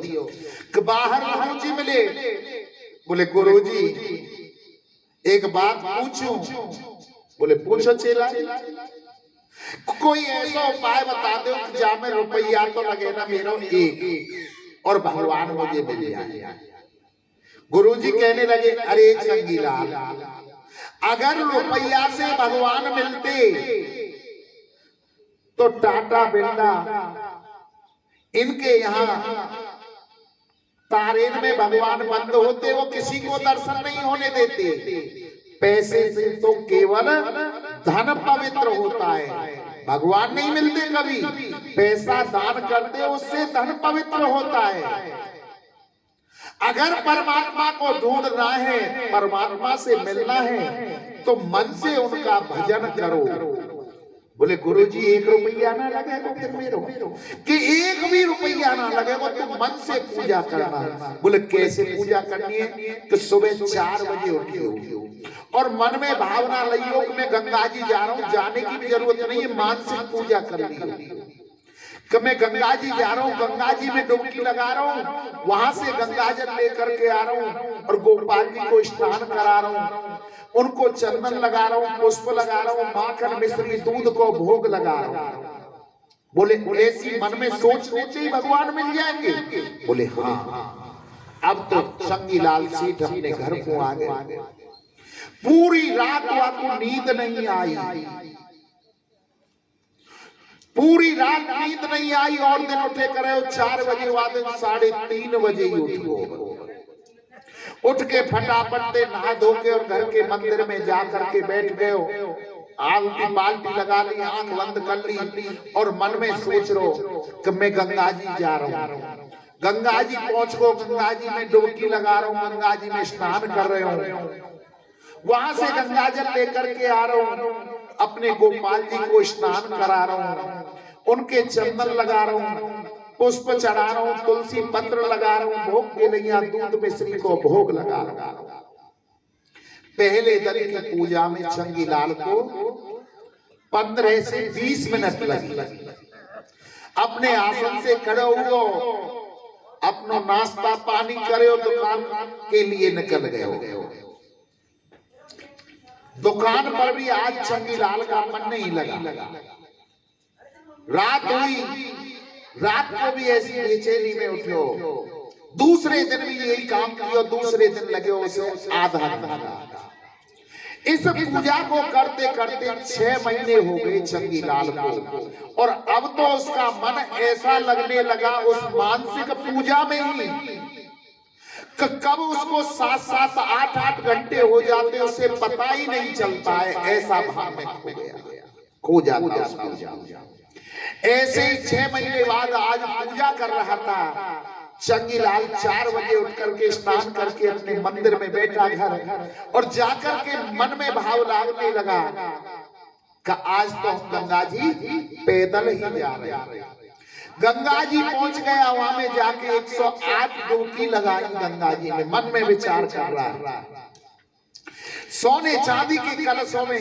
कि बाहर गुरुजी मिले, बोले गुरुजी एक बात पूछूं? बोले पूछो चेला। कोई ऐसा उपाय बता दो कि जा में रुपया तो लगे ना मेरा एक और भगवान मुझे मिल जाए। गुरुजी कहने लगे अरे चंगीलाल, अगर रुपया से भगवान मिलते तो टाटा बिरला इनके यहाँ तारेन में भगवान बंद होते, वो किसी को दर्शन नहीं होने देते। पैसे से तो केवल धन पवित्र होता है, भगवान नहीं मिलते कभी। पैसा दान करते उससे धन पवित्र होता है। अगर परमात्मा को ढूंढना है, परमात्मा से मिलना है तो मन से उनका भजन करो। बोले गुरुजी एक रुपया ना लगेगा फिर मेरो, कि एक भी रुपया ना लगेगा तो मन से पूजा करना। बोले कैसे पूजा करनी है? कि सुबह 4 बजे उठियो और मन में भावना लियो कि मैं गंगा जी जा रहा हूँ, जाने की भी जरूरत नहीं है, मानसिक पूजा कर लियो कि मैं गंगा जी जा रहा हूँ, गंगा जी में डुबकी लगा रहा हूँ, वहां से गंगा जल लेकर के आ रहा हूँ और गोपाल जी को स्नान करा रहा हूँ, उनको चंदन लगा रहा हूँ, पुष्प लगा रहा हूँ, माखन मिश्री दूध को भोग लगा रहा हूँ। बोले ऐसी मन में सोचने से ही भगवान मिल जाएंगे? बोले हाँ। अब तो चंगीलाल सेठ अपने घर को आ गए। पूरी रात आपको नींद नहीं आई, पूरी रात नींद नहीं आई और दिन उठे करे 4 बजे वादे 3:30 बजे ही उठो। उठ के फटाफट से नहा धो के और घर के मंदिर में जा करके बैठ गए। आलती बाल्टी लगा ली, आंख बंद कर ली और मन में सोच रो कि मैं गंगा जी जा रहा हूँ। गंगा जी पहुंच गो, गंगा जी में डुबकी लगा रहा हूँ, गंगा जी में स्नान कर रहे हूँ, वहां से गंगा जल लेकर के आ रहा हूँ, अपने गोपाल जी को स्नान करा रहा हूँ, उनके चंदन लगा रहा हूँ, पुष्प चढ़ा रहा हूँ, तुलसी पत्र लगा रहा हूँ, भोग के लिए दूध मिश्री को भोग लगा रहा हूँ। पहले दिन की पूजा में चंगीलाल को 15 से 20 मिनट लगे। अपने आसन से खड़े हुए, अपनो नाश्ता पानी करे, दुकान के लिए निकल गए। दुकान पर भी आज चंगीलाल का मन नहीं लगा। रात हुई, रात को भी ऐसी बेचैनी में उठो। दूसरे दिन भी यही काम किया, दूसरे दिन लगे उसे आधा घंटा। इस पूजा को करते करते 6 महीने हो गए चंगीलाल को, और अब तो उसका मन ऐसा लगने लगा उस मानसिक पूजा में ही कब उसको 7-7, 8-8 घंटे हो जाते उसे पता ही नहीं चलता है। ऐसा भाव में खो जाता। ऐसे ही 6 महीने बाद आज पूजा कर रहा था चंगीलाल। 4 बजे उठ करके स्नान करके अपने मंदिर में बैठा घर, और जाकर के मन में भाव लागने लगा कि आज तो हम गंगा जी पैदल ही जा रहे हैं। गंगा जी पहुंच गया, वहां में जाके 108 डुबकी लगाई गंगा जी में। मन में विचार कर रहा है, सोने चांदी के कलशों में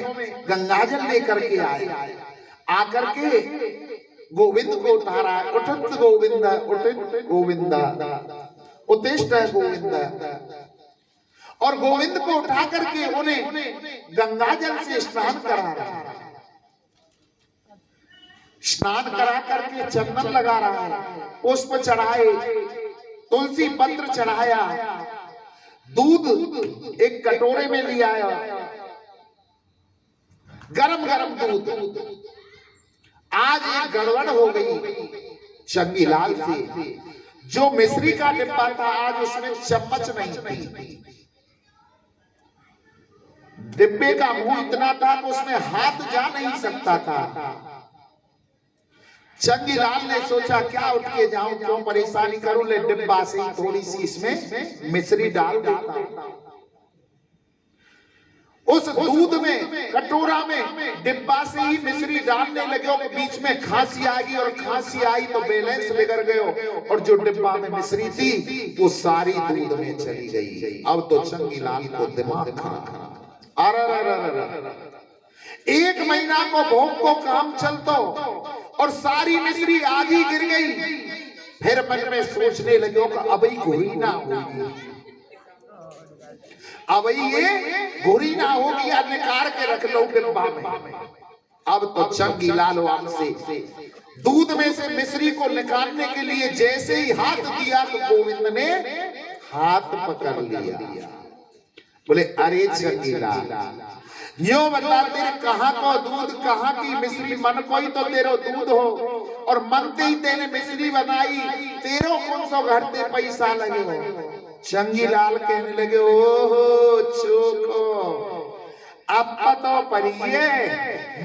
गंगा जल लेकर के आए। आकर के गोविंद को उठा रहा है, उठत गोविंद, उठत गोविंद, उत्तिष्ठ गोविंद। और गोविंद को उठा करके उन्हें गंगा जल से स्नान करा रहा है। स्नान करा करके चंदन लगा रहा है, पुष्प चढ़ाए, तुलसी पत्र चढ़ाया, दूध एक कटोरे में ले आया, गरम गरम दूध। आज एक गड़बड़ हो गई चंगीलाल से। जो मिश्री का डिब्बा था आज उसमें चम्मच नहीं थी। डिब्बे का मुंह इतना था कि उसमें हाथ जा नहीं सकता था। चंगीलाल ने सोचा क्या उठ के जाऊं, क्यों परेशानी करूं, ले डिब्बा से थोड़ी सी इसमें मिश्री डाल देता। उस दूध में कटोरा में डिब्बा से ही मिश्री डालने लगे हो, बीच में खांसी आ गई और खांसी आई तो बैलेंस बिगड़ गयो और जो डिब्बा में मिश्री थी वो सारी दूध में चली गई। अब तो चंगीलाल को दिमाग खराब। अरे 1 महीना को भोग को काम चलतो और सारी मिश्री आधी गिर गई। फिर मन में सोचने लगे कि अब ही घोरी ना होगी, अब ये घोरी ना होगी, या निकाल के रख लो डिब्बा में। अब तो चंगीलाल वाल से दूध में से मिश्री को निकालने के लिए जैसे ही हाथ दिया तो गोविंद ने हाथ पकड़ लिया। बोले अरे चंगीलाल, यो बता तेरे कहाँ को दूध कहाँ की मिश्री, मन कोई तो तेरो दूध हो और मनते ही तेने मिश्री बनाई, तेरो कौन सो घर ते पैसा लगे हो। चंगीलाल कहने लगे ओहो चोको, अब तो परिये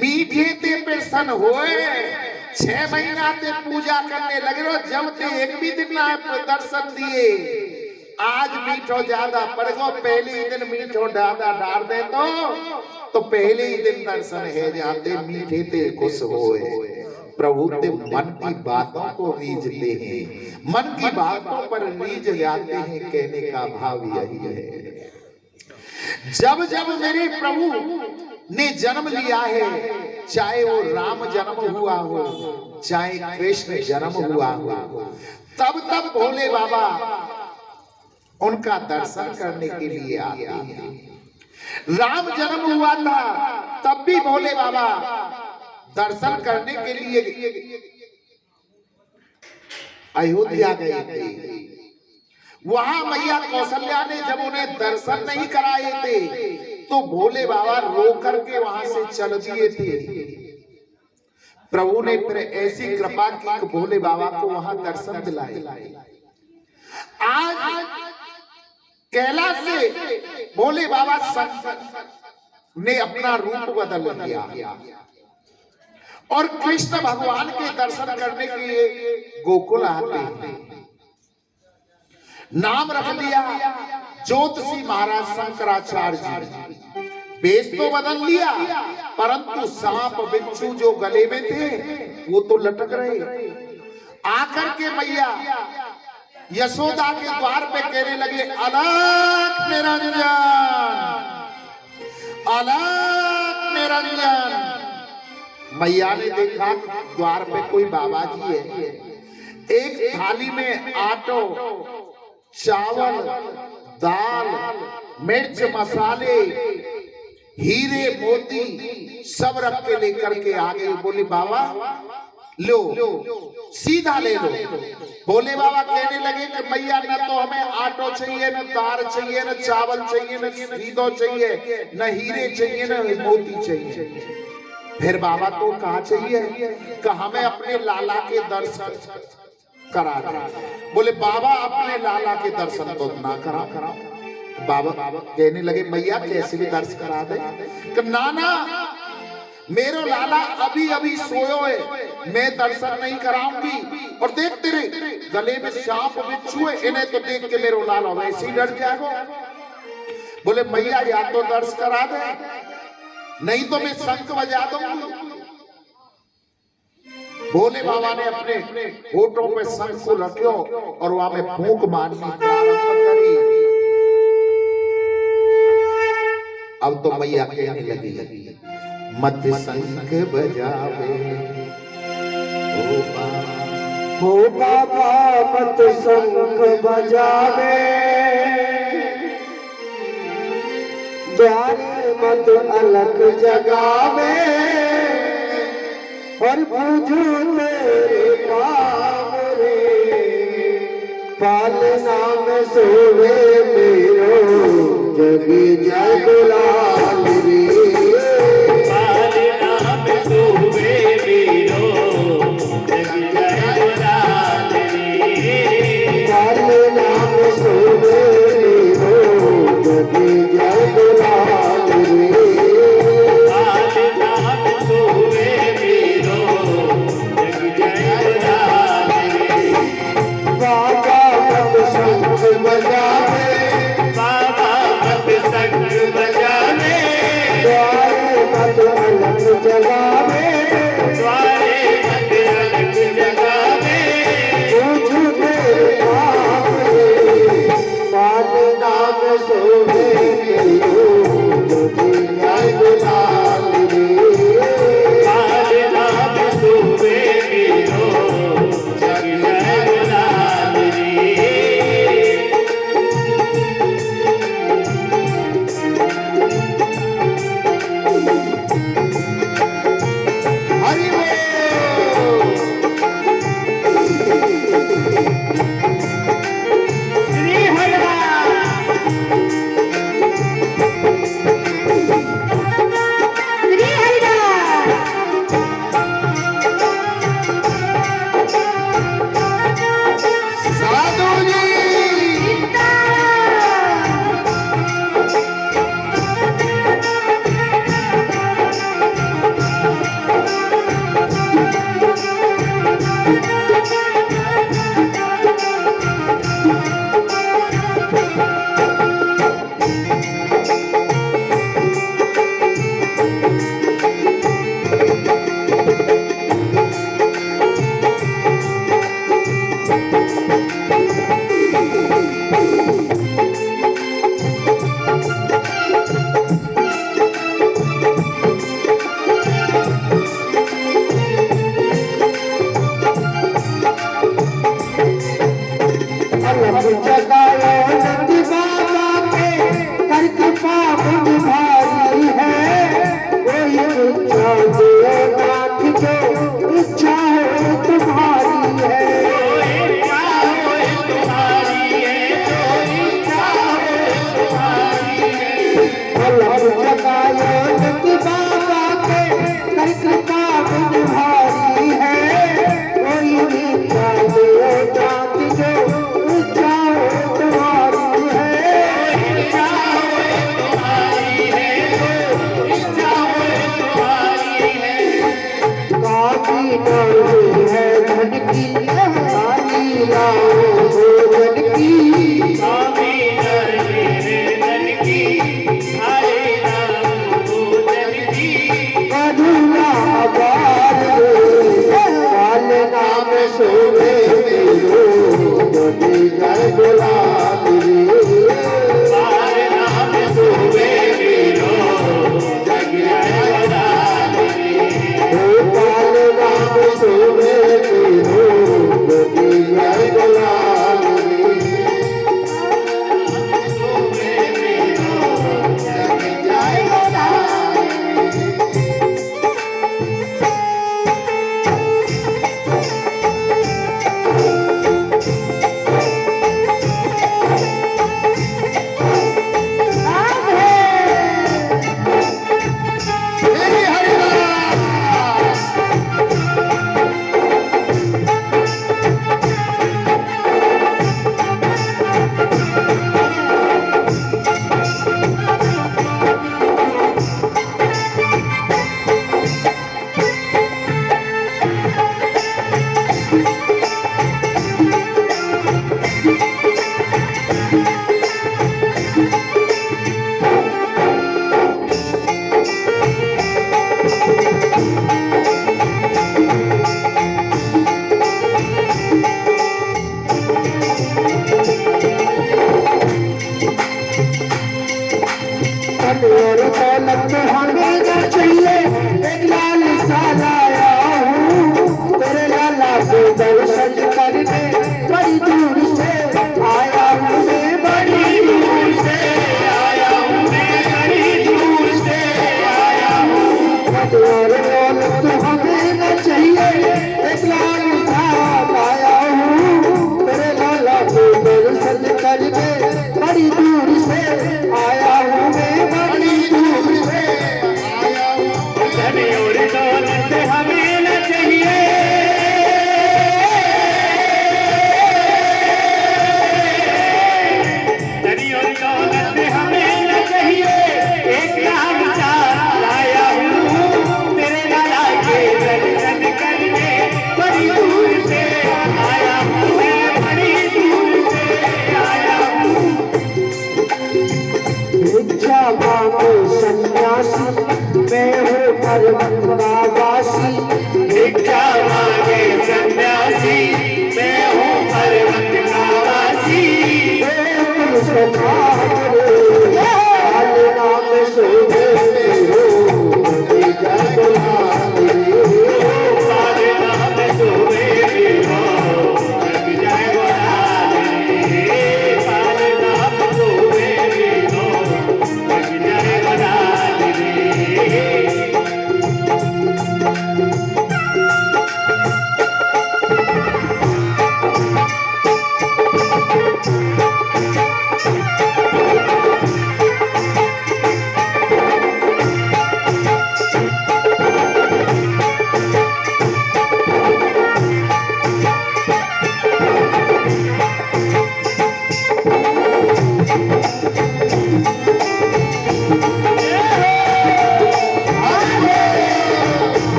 मीठे ते प्रसन्न होए, 6 महीना ते पूजा करने लगे रो, जब ते एक भी दिन ना दर्शन दिए, आज मीठो ज्यादा पड़ गो, पहले ही दिन मीठो ज्यादा डाल दे तो पहले ही दिन दर्शन है जाते मीठे ते खुश होए। प्रभु ते मन की बातों को रीझते हैं, मन की बातों पर रीझ जाते हैं, कहने का भाव यही है। जब जब मेरे प्रभु ने जन्म लिया है, चाहे वो राम जन्म हुआ हो, चाहे कृष्ण जन्म हुआ हो, तब तब भोले बाबा उनका दर्शन करने के लिए आते हैं। राम जन्म हुआ था तब भी भोले बाबा दर्शन करने के लिए अयोध्या गए थे। वहां मैया कौशल्या ने जब उन्हें दर्शन नहीं कराए थे तो भोले बाबा रो करके वहां से चल दिए थे। प्रभु ने फिर ऐसी कृपा की कि भोले बाबा को वहां दर्शन दिलाए। आज कैलाश से भोले बाबा ने अपना रूप बदल लिया और कृष्ण भगवान के दर्शन करने के लिए गोकुल आते हैं। नाम रख लिया ज्योतिषी महाराज शंकराचार्य जी। वेश तो बदल लिया परंतु सांप बिच्छू जो गले में थे वो तो लटक रहे। आकर के मैया यशोदा के द्वार पे कहने लगे अलख निरंजन, अलख निरंजन। मैया ने देखा द्वार पे कोई बाबा जी है। एक थाली में आटो, चावल, दाल, मिर्च, मसाले, हीरे मोती सब रख के लेकर के आ गए। बोले बाबा लो, सीधा ले लो। भोले बाबा कहने लगे कि मैया न तो हमें आटो चाहिए, न दाल चाहिए, न चावल चाहिए, न सीधो चाहिए, न हीरे चाहिए, न मोती चाहिए। फिर बाबा को कहा चाहिए कि हमें अपने लाला के दर्शन करा दे। बोले बाबा अपने लाला के दर्शन तो ना करा। बाबा कहने लगे मैया कैसे भी दर्शन करा दे। कि नाना मेरो लाला अभी अभी सोयो है, मैं दर्शन नहीं कराऊंगी। और देख तेरे गले में सांप बिच्छू है, इन्हें तो देख के मेरो लाला वैसे ही डर जाएगा। बोले मैया या तो दर्शन करा दे, नहीं तो मैं शंख बजा दूंगी। भोले बाबा ने अपने होठों पे शंख को रखो और वहां में फूंक मारनी प्रारंभ करी। अब तो मैया कहने लगी मत शंख बजावे हो बाबा मत शंख बजावे, ज्ञान मत अलख जगावे, और पूजू तेरे पाव रे, पालना में सोवे मेरो जगी जग लाल रे। पालना में सोवे मेरो जगी जग लाल रे। पालना में सोवे मेरो जगी जग लाल रे। पालना में सोवे मेरो जगी जग लाल रे। बाबा मत शंख बजावे, बाबा मत शंख बजावे,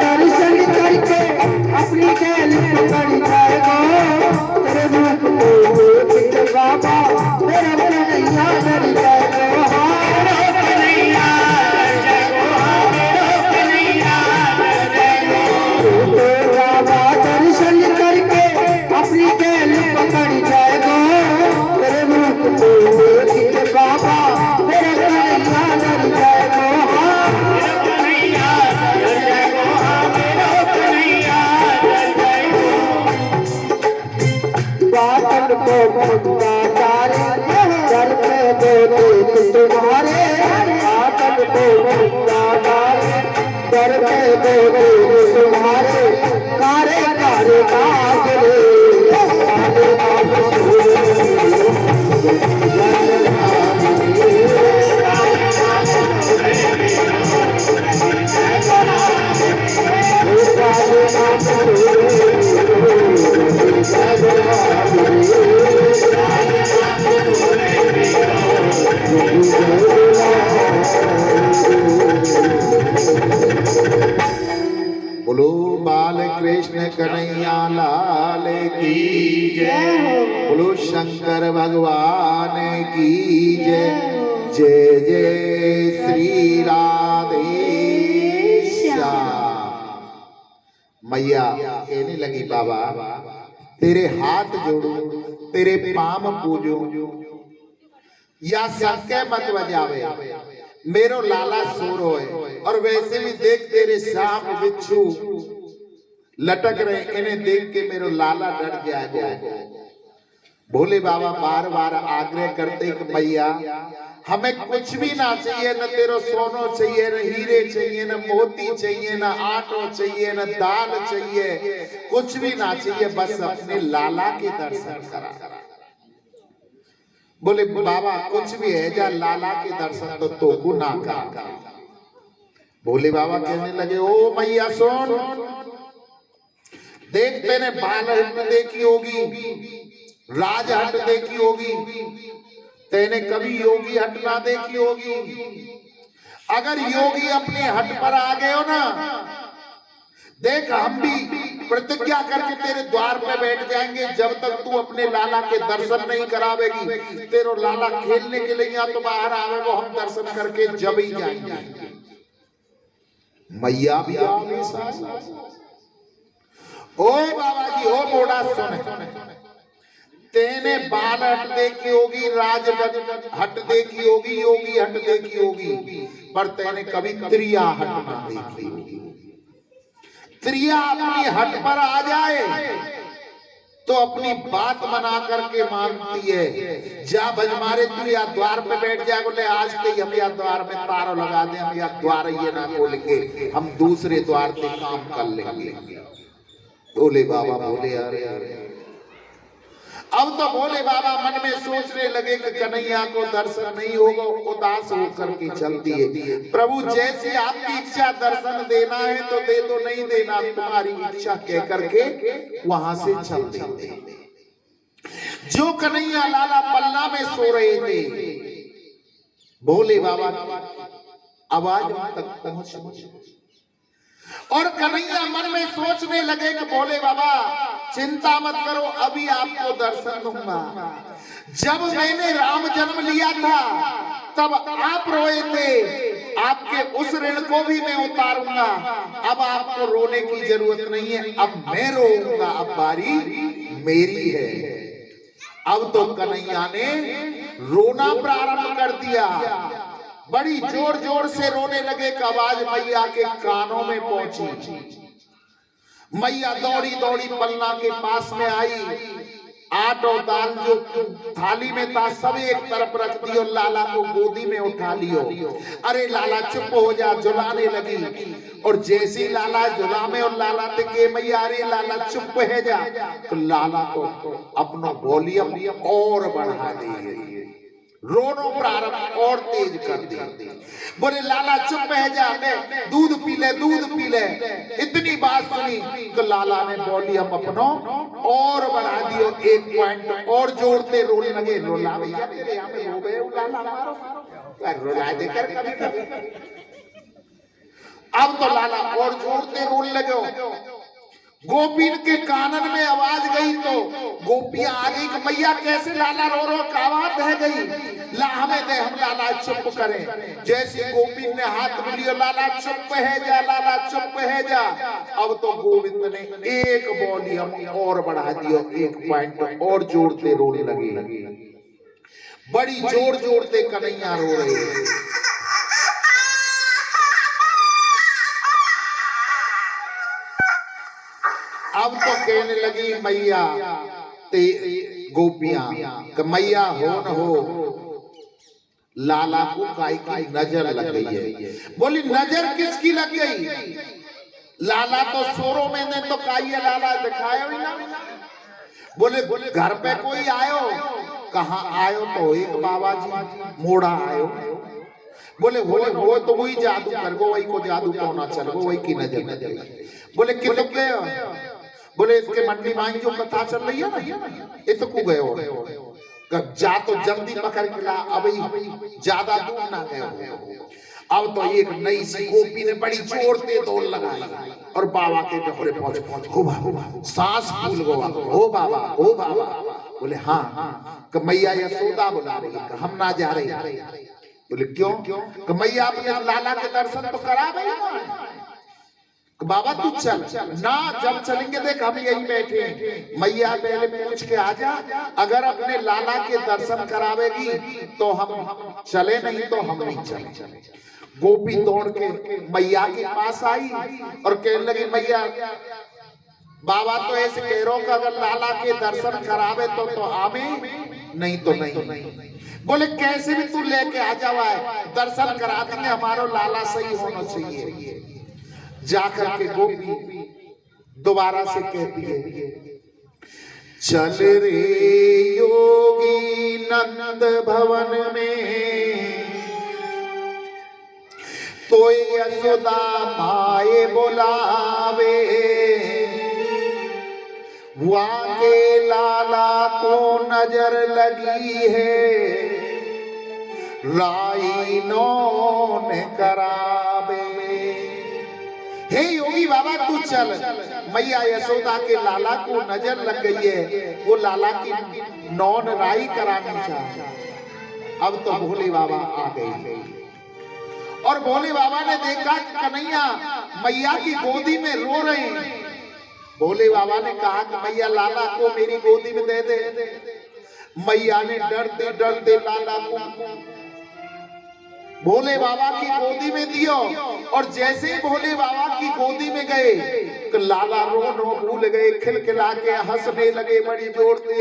दर्शन करके अपनी गैल पकड़ जाएगा तेरे रूप को देख के बाबा मेरा कन्हैया डर जाएगा कन्हैया जगो मेरो कन्हैया जगो तो बाबा दर्शन करके अपनी गैल पकड़ जाएगा तेरे रूप को देख के बाबा मेरा कन्हैया डर जाएगा कन्हैया जगो मेरो कन्हैया जगो बादल को मुक्ता तारे घर पे बोले तुम्हारे बादल को मुक्ता तारे घर पे बोले तुम्हारे कारे कारे काजरे काले बाप बोलो बाल कृष्ण कन्हैया लाल की जय। बोलो शंकर भगवान की जय। जय जय श्री राधे श्याम। मैया कहने लगी बाबा तेरे हाथ जोड़ू तेरे पाम पूजू या संके मत बजावे मेरो लाला सोर होए और वैसे भी देख तेरे सांप बिच्छू लटक रहे इन्हें देख के मेरो लाला डर जाएगा। भोले बाबा बार बार आग्रह करते कि मैया हमें कुछ भी ना चाहिए, न तेरो सोनो चाहिए, न हीरे चाहिए, न मोती चाहिए, न आटो चाहिए, न दाल चाहिए, कुछ भी ना चाहिए, बस अपने लाला के दर्शन करा। बोले बाबा कुछ भी है जा लाला के दर्शन तो को ना करा। भोले बाबा कहने लगे ओ मैया सुन, देख तेने बाल हट देखी होगी, राज हट देखी होगी, तेने कभी योगी हट ना देखी होगी। अगर योगी अपने हट पर आ गए हो ना, देख हम भी प्रतिज्ञा करके तेरे द्वार पे बैठ जाएंगे, जब तक तू अपने लाला के दर्शन नहीं करावेगी। तेरो लाला खेलने के लिए या तो बाहर आवे वो हम दर्शन करके जब ही जाएंगे। मैया भी आ गई साथ। ओ बाबा जी ओ मोड़ा सुन, तेने बाल हट देखी होगी, राज हट देखी होगी, योगी हट देखी होगी, पर तेने कभी त्रिया हट ना देखी होगी। त्रिया अपनी हट पर आ जाए तो अपनी बात मना करके मानती है। जा भज मारे तू या द्वार पे बैठ जाए, बोले आज के हम या द्वार में तारों लगा दे, हम या द्वार ये ना खोल के हम दूसरे द्वार पे काम कर लेंगे। बोले बाबा बोले अरे अब तो भोले बाबा मन में सोचने लगे कि कन्हैया को दर्शन नहीं होगा, उदास होकर के चलती है। प्रभु जैसी आपकी इच्छा दर्शन देना है तो दे दो, नहीं देना तुम्हारी इच्छा कह करके वहां से चल देते। जो कन्हैया लाला पल्ला में सो रहे थे, भोले बाबा आवाज तक पहुंच और कन्हैया मन में सोचने लगे कि भोले बाबा चिंता मत करो, अभी आपको दर्शन दूंगा। जब मैंने राम जन्म लिया था तब आप रोए थे, आपके उस ऋण को भी मैं उतारूंगा। अब आपको रोने की जरूरत नहीं है, अब मैं रोऊंगा, अब बारी मेरी है। अब तो कन्हैया ने रोना प्रारंभ कर दिया, बड़ी जोर जोर से रोने लगे कि आवाज मैया के कानों में पहुंची। मैया दौड़ी दौड़ी पलना के पास में आई, आट और दाल जो थाली में था सब एक तरफ रख दी और लाला को गोदी में उठा लियो। अरे लाला चुप हो जा, जुलाने लगी। और जैसे लाला जुलामे और लाला ते के मैया अरे लाला चुप है जा, तो लाला को अपना वॉल्यूम और बढ़ा दी, रोनो प्रारंभ और तेज कर दी। बोले लाला चुप है जा, मैं दूध पी ले, दूध पी ले। इतनी बात सुनी तो लाला ने वॉल्यूम अपनो और बढ़ा दियो, एक पॉइंट और जोड़ते रोने लगे। रोला भैया तेरे यहाँ में रो गए, लाला मारो रुला देकर कभी कभी। अब तो लाला और जोरते रोने लगे। गोपीन के कानन में आवाज गई तो गोपियां आ गई कि मैया कैसे लाला रो रो का आवाज रह गई, ला हमें दे, हम लाला चुप करें। जैसे गोपीन ने हाथ मिलियो, लाला चुप है जा, लाला चुप है जा। अब तो गोविंद ने एक वॉल्यूम और बढ़ा दियो, एक पॉइंट और जोड़ते रोने लगे। बड़ी जोर जोड़ते कन्हैया रो रहे। अब तो कहने लगी मैया ते गोपियां कि मैया हो न हो, लाला को काई की नजर लग गई है। बोली नजर किसकी लग गई? लाला तो सोरो में ने तो काई लाला दिखाया ही ना। बोले घर पे कोई आयो? कहाँ आयो? तो एक बाबा जी मोड़ा आयो। बोले वो तो वही जादू कर गो, वही को जादू कोना चल गो, वही की नजर लग गई। बोले कितने गए? बोले इसके मंडी माई जो कथा चल रही है ना, ये तो को गए हो जा, तो जल्दी पकड़ के ला, अभी ज्यादा दूर ना गए। अब तो एक नई सी गोपी ने बड़ी जोर से दौड़ लगाई और बाबा के डोरे पहुंच। हो बाबा, सांस फूल गो, हो बाबा, हो बाबा। बोले हाँ। कि मैया यशोदा बुला रही है, हम ना जा रहे। बोले क्यों? कि मैया अपने लाला के दर्शन तो करा भाई। बाबा तू चल ना, जब चलेंगे देख हम यहीं बैठे हैं। मैया पहले पूछ के आ जा, अगर अपने लाला के दर्शन करावेगी तो हम चले, नहीं तो हम नहीं चले। गोपी दौड़ के मैया के पास आई और कहने लगी मैया बाबा तो ऐसे कह रहा कि अगर लाला के दर्शन करावे तो आवे, नहीं तो नहीं। बोले कैसे भी तू लेके आ जावा, दर्शन करा देंगे, हमारा लाला सही होना चाहिए। जाकर के गोपी दोबारा से कहती है चल रे योगी नंद भवन में, तो यशोदा माए बुलावे, वहां के लाला को नजर लगी है, राइनो ने करावे। हे योगी बाबा तू चल, मैया यशोदा के लाला को नजर लग गई है, वो लाला की नौन राई करानी चाहता। अब तो भोले बाबा आ गए और भोले बाबा ने देखा कि कन्हैया मैया की गोदी में रो रहे हैं। भोले बाबा ने कहा कि मैया लाला को मेरी गोदी में दे दे। मैया ने डरते डरते लाला को भोले बाबा की गोदी में दियो और जैसे ही भोले बाबा की गोदी में गए तो लाला रो भूल गए, खिलखिला के हंसने लगे बड़ी जोर से।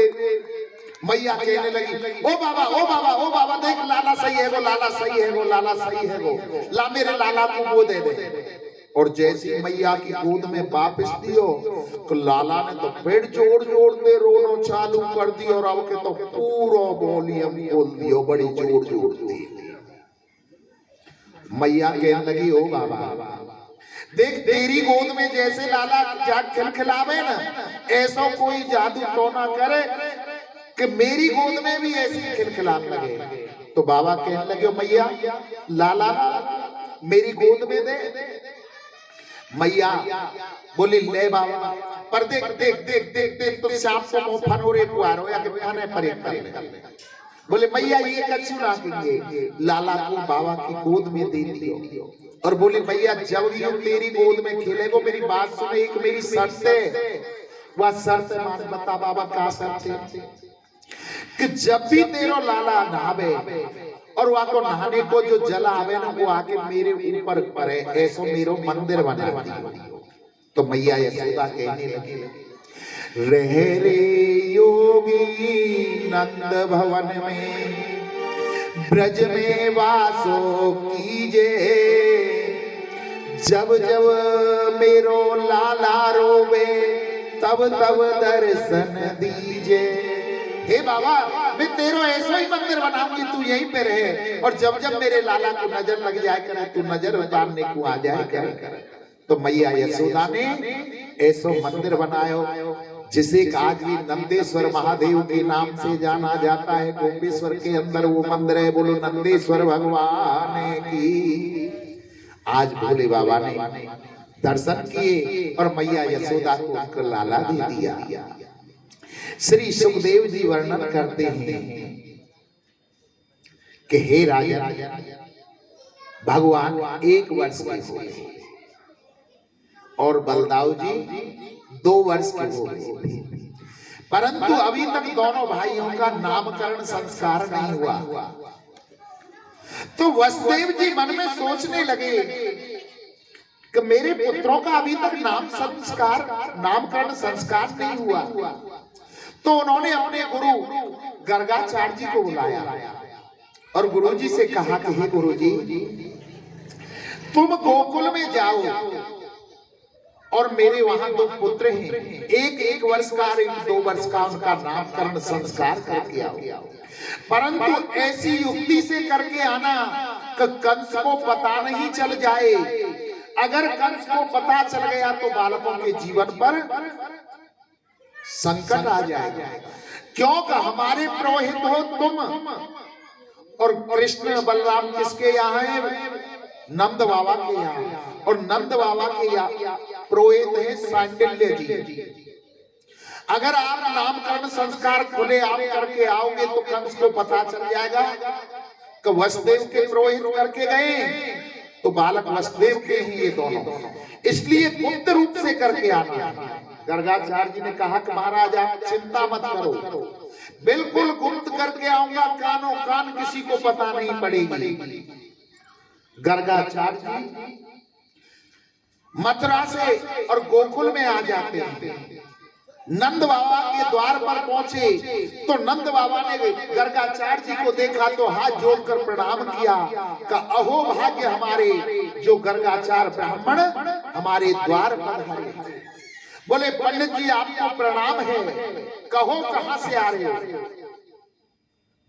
मैया कहने लगी ओ बाबा, ओ बाबा, ओ बाबा देख लाला सही है वो, लाला सही है वो, लाला सही है वो, ला मेरे लाला को वो दे दे। और जैसी मैया की गोद में वापस दियो तो लाला ने तो फिर जोर जोर से रोना चालू कर दिया और अब के तो पूरा वॉल्यूम बोल दियो बड़ी जोर जोर दी। मैया कहने लगी ओ बाबा देख तेरी गोद में जैसे लाला जाग खिलखिलावे ना, ऐसा कोई जादू तो ना करे कि मेरी गोद में भी ऐसी खिलखिलाने लगे। तो बाबा कहने लगे मैया लाला मेरी गोद में दे। मैया बोली ले बाबा, पर देख देख देख देख देख तो शाम को मुंह फनोरे पुआरो या के फने परे कर ले। बोले मैया ये कछु ना कहिए, लाला को बाबा की गोद में दे दियो। और बोले मैया जब ये तेरी गोद में खेलेगो मेरी बात सुने, एक मेरी शर्त है। वह शर्त मान बता बाबा का शर्त है कि जब भी तेरो लाला नहावे और वहां को नहाने को जो जल आवे ना वो आके मेरे ऊपर पड़े, ऐसो मेरो मंदिर बना दियो। तो मैया यशोदा कहने लगी रह रे योगी नंद भवन में, ब्रज में वासो कीजे, जब जब मेरो लाला रोवे तब तब दर्शन दीजे। हे बाबा मैं तेरो ऐसा ही मंदिर बनाऊंगी, तू यहीं पे रहे और जब जब मेरे लाला को नजर लग जाए करे तू नजर उतारने को आ जाए करे। तो मैया यशोदा ने ऐसा मंदिर बनायो जिसे आज भी नंदेश्वर महादेव के नाम से जाना जाता है। गोपेश्वर के अंदर वो मंदिर है, बोलो नंदेश्वर भगवान की। आज भोले बाबा ने दर्शन किए और मैया यशोदा को उनका लाला दे दिया। श्री सुखदेव जी वर्णन करते हैं कि हे राजन, भगवान 1 वर्ष के हुए और बलदाऊ जी 2 वर्ष के हो गए, परंतु अभी तक दोनों भाइयों का नामकरण संस्कार नहीं हुआ। तो वसुदेव जी मन में सोचने लगे कि मेरे पुत्रों का अभी तक नामकरण संस्कार नहीं हुआ। तो उन्होंने अपने गुरु गर्गाचार्य जी को बुलाया और गुरुजी से कहा कि हे गुरुजी, तुम गोकुल में जाओ और मेरे वहां 2 पुत्र हैं, एक 1 वर्ष का और एक 2 वर्ष का, उनका नामकरण संस्कार करके आओ। परंतु ऐसी युक्ति से करके आना कि कंस को पता नहीं चल जाए। अगर कंस को पता चल गया तो बालकों के जीवन पर संकट आ जाएगा, क्योंकि हमारे पुरोहित हो तुम। और कृष्ण बलराम किसके यहाँ है? नंद बाबा के यहाँ। और नंद बाबा के यहाँ पुरोहित है सांडिल्य जी। अगर आप नामकरण संस्कार खुले आप करके आओगे तो कंस को पता चल जाएगा कि वसुदेव के पुरोहित करके गए, तो बालक वसुदेव के ही ये दोनों, इसलिए गुप्त रूप से करके आना। गर्गाचार्य जी ने कहा कि महाराज आप चिंता मत करो, बिल्कुल गुप्त करके आऊंगा, कानों कान किसी को पता नहीं पड़ेगी। गर्गाचार्य जी मथुरा से और गोकुल में आ जाते हैं। नंद बाबा के द्वार पर पहुंचे तो नंद बाबा ने गर्गाचार्य जी को देखा तो हाथ जोड़कर प्रणाम किया कि अहो भाग्य हमारे जो गर्गाचार्य ब्राह्मण हमारे द्वार पर आए। बोले पंडित जी आपको प्रणाम है, कहो कहां से आ रहे हो?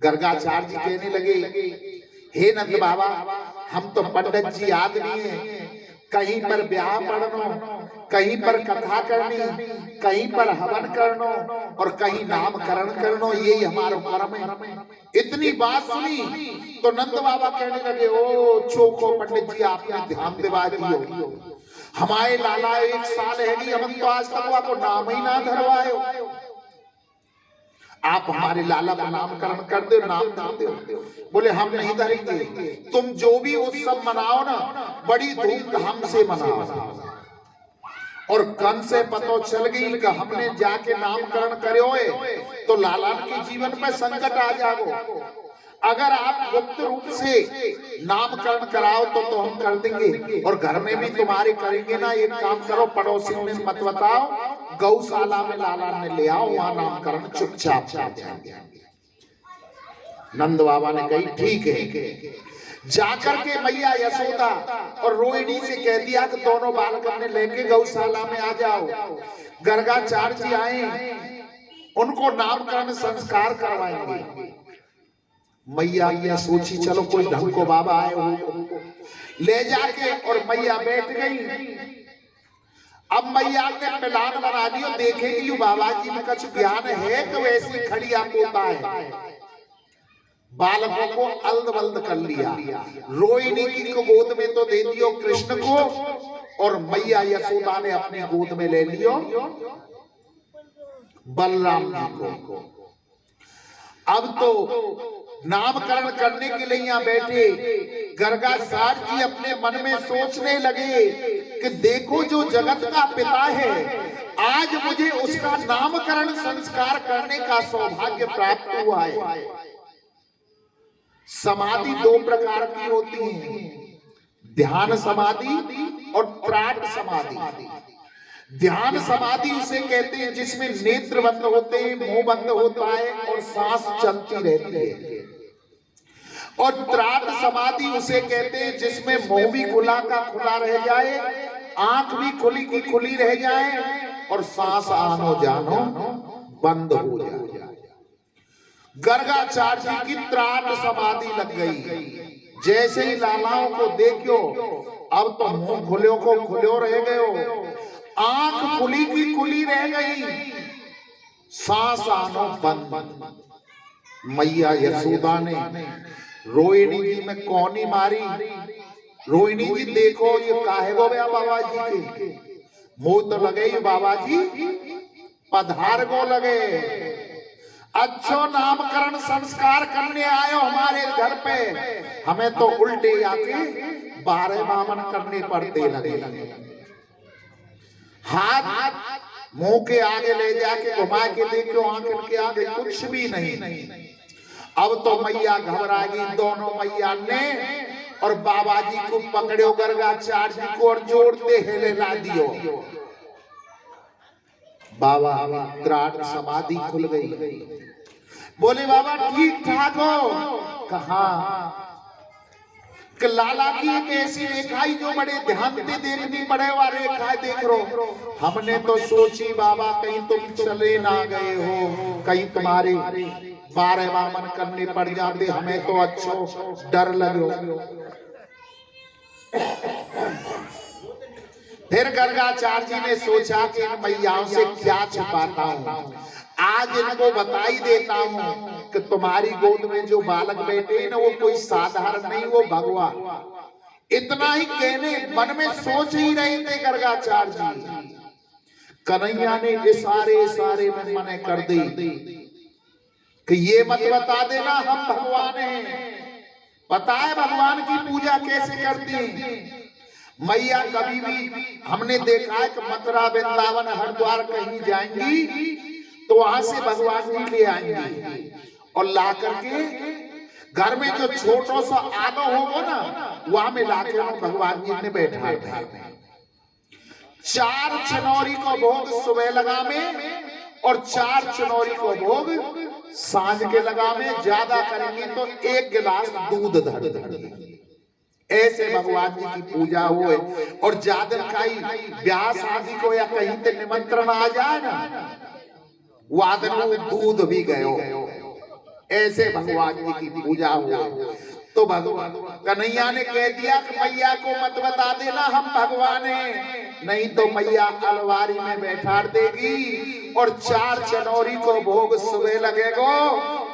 गर्गाचार्य जी कहने लगे, हे नंद बाबा, हम तो पंडित जी आदमी हैं, कहीं पर ब्याह पढ़नो, कहीं पर कथा करनी, कहीं पर हवन करनो और कहीं नामकरण करनो, यही हमारा कर्म है। इतनी बात सुनी तो नंद बाबा कहने लगे, ओ चोखो पंडित जी आपने ध्यान दिवा दियो, हमारे लाला 1 साल है नहीं, हम तो आज तक हुआ तो नाम ही ना धरवाए। आप हमारे लाला का नामकरण कर दो, नाम धर दो। बोले हम नहीं धरेंगे, तुम जो भी उत्सव मनाओ ना बड़ी धूमधाम से मनाओ। और कंस से पता चल गई कि हमने जाके नामकरण करे तो लाला के जीवन में संकट आ जाओ। अगर आप गुप्त रूप से नामकरण कराओ तो हम कर देंगे और घर में भी तुम्हारे करेंगे ना। एक काम करो, पड़ोसी में मत बताओ, गौशाला में लाला ने ले आओ, वहां नामकरण चुपचाप कर देंगे। नंद बाबा ने कही ठीक है। जाकर के मैया यशोदा और रोहिणी से कह दिया कि दोनों बालक अपने लेके गौशाला में आ जाओ। गर्गाचार्य जी आए, उनको नामकरण संस्कार करवाएंगे। मैया ये सोची चलो कोई ढंग को बाबा आए हो, ले जाके और मैया बैठ गई। अब मैया ने प्लान बना दियो, देखेगी बाबा जी में कुछ ज्ञान है कि वैसी खड़ी पोता है। बालकों को अल्द बल्द कर लिया, रोहिणी की गोद में तो दे दियो कृष्ण को और मैया यशोदा ने अपनी गोद में ले लियो बलराम जी को। अब तो नामकरण करने के लिए यहाँ बैठे गर्गाचार्य जी अपने मन में सोचने लगे कि देखो जो जगत का पिता है, आज मुझे उसका नामकरण संस्कार करने का सौभाग्य प्राप्त हुआ है। समाधि 2 प्रकार की होती है, ध्यान समाधि और त्राट समाधि। ध्यान समाधि उसे कहते हैं जिसमें नेत्र बंद होते हैं, मुंह बंद होता है और सांस चलती रहती है। और त्राट समाधि उसे कहते हैं जिसमें मुंह भी खुला का खुला रह जाए, आंख भी खुली की खुली रह जाए और सांस आनो जानो बंद हो जाए। गर्गाचार्य जी की त्राट समाधि लग गई। जैसे ही लालाओं को देखो, अब तो मुंह खुलियों को खुलियो रह गए, आंख खुली की खुली रह गई, सांस आनो बंद। मैया यशोदा ने रोहिणी जी में कौनी मारी रोहिणी जी देखो ये काहे गो गया बाबा जी के मुंह तो लगे ही बाबा जी पधार गो लगे। अच्छो नामकरण संस्कार करने आयो हमारे घर पे, हमें तो उल्टे आके 12 बामन करने पड़ते लगे। हाथ मुंह के आगे ले जाके घुमा के देखो, आंख के आगे कुछ भी नहीं। अब तो मैया घबरा गई दोनों मैया ने, और बाबा जी को पकड़ो गर्गाचार्य जी को और जोड़ते हिले ला दियो। बाबा विराट समाधि खुल गई। बोले बाबा ठीक ठाक हो? कहा कि लाला की एक ऐसी रेखाई जो बड़े ध्यान से देखनी पड़े हुआ रेखा देख रो। हमने तो सोची बाबा कहीं तुम चले ना गए हो, कहीं तुम्हारे 12 वामन करने पड़ जाते, हमें तो अच्छो डर लगो। फिर गर्गाचार्य जी ने सोचा कि इन मैयाओं से क्या छुपाता हूँ, आज इनको बता ही देता हूँ कि तुम्हारी गोद में जो बालक बैठे हैं ना वो कोई साधारण नहीं, वो भगवान। इतना ही कहने मन में सोच ही रहे थे गर्गाचार्य जी, कन्हैया ने इशारे में मने कर दी कि ये मत बता देना हम भगवान हैं। पता है भगवान की पूजा कैसे करती हैं? मैया कभी भी हमने देखा है कि मथुरा वृंदावन हरिद्वार कहीं जाएंगी तो वहां से भगवान जी ले आएंगी और ला करके घर में जो छोटो सा आलो होगा ना वहां में लाके भगवान जी ने बैठा था। 4 चनौरी को भोग सुबह लगा में और 4 चनौरी को भोग सांझ के लगा में, ज्यादा करेंगे तो 1 गिलास दूध धर देंगे। ऐसे भगवान जी की पूजा हुए। और ज्यादा कहीं ब्याह शादी को या कहीं पे निमंत्रण आ जाए ना, वादन दूध भी गयो। ऐसे भगवान जी की पूजा हुई। तो भगवान कन्हैया ने कह दिया कि मैया को मत बता देना हम भगवान हैं, नहीं तो मैया अलवारी में बैठा देगी और 4 चनौरी को भोग सुबह लगेगा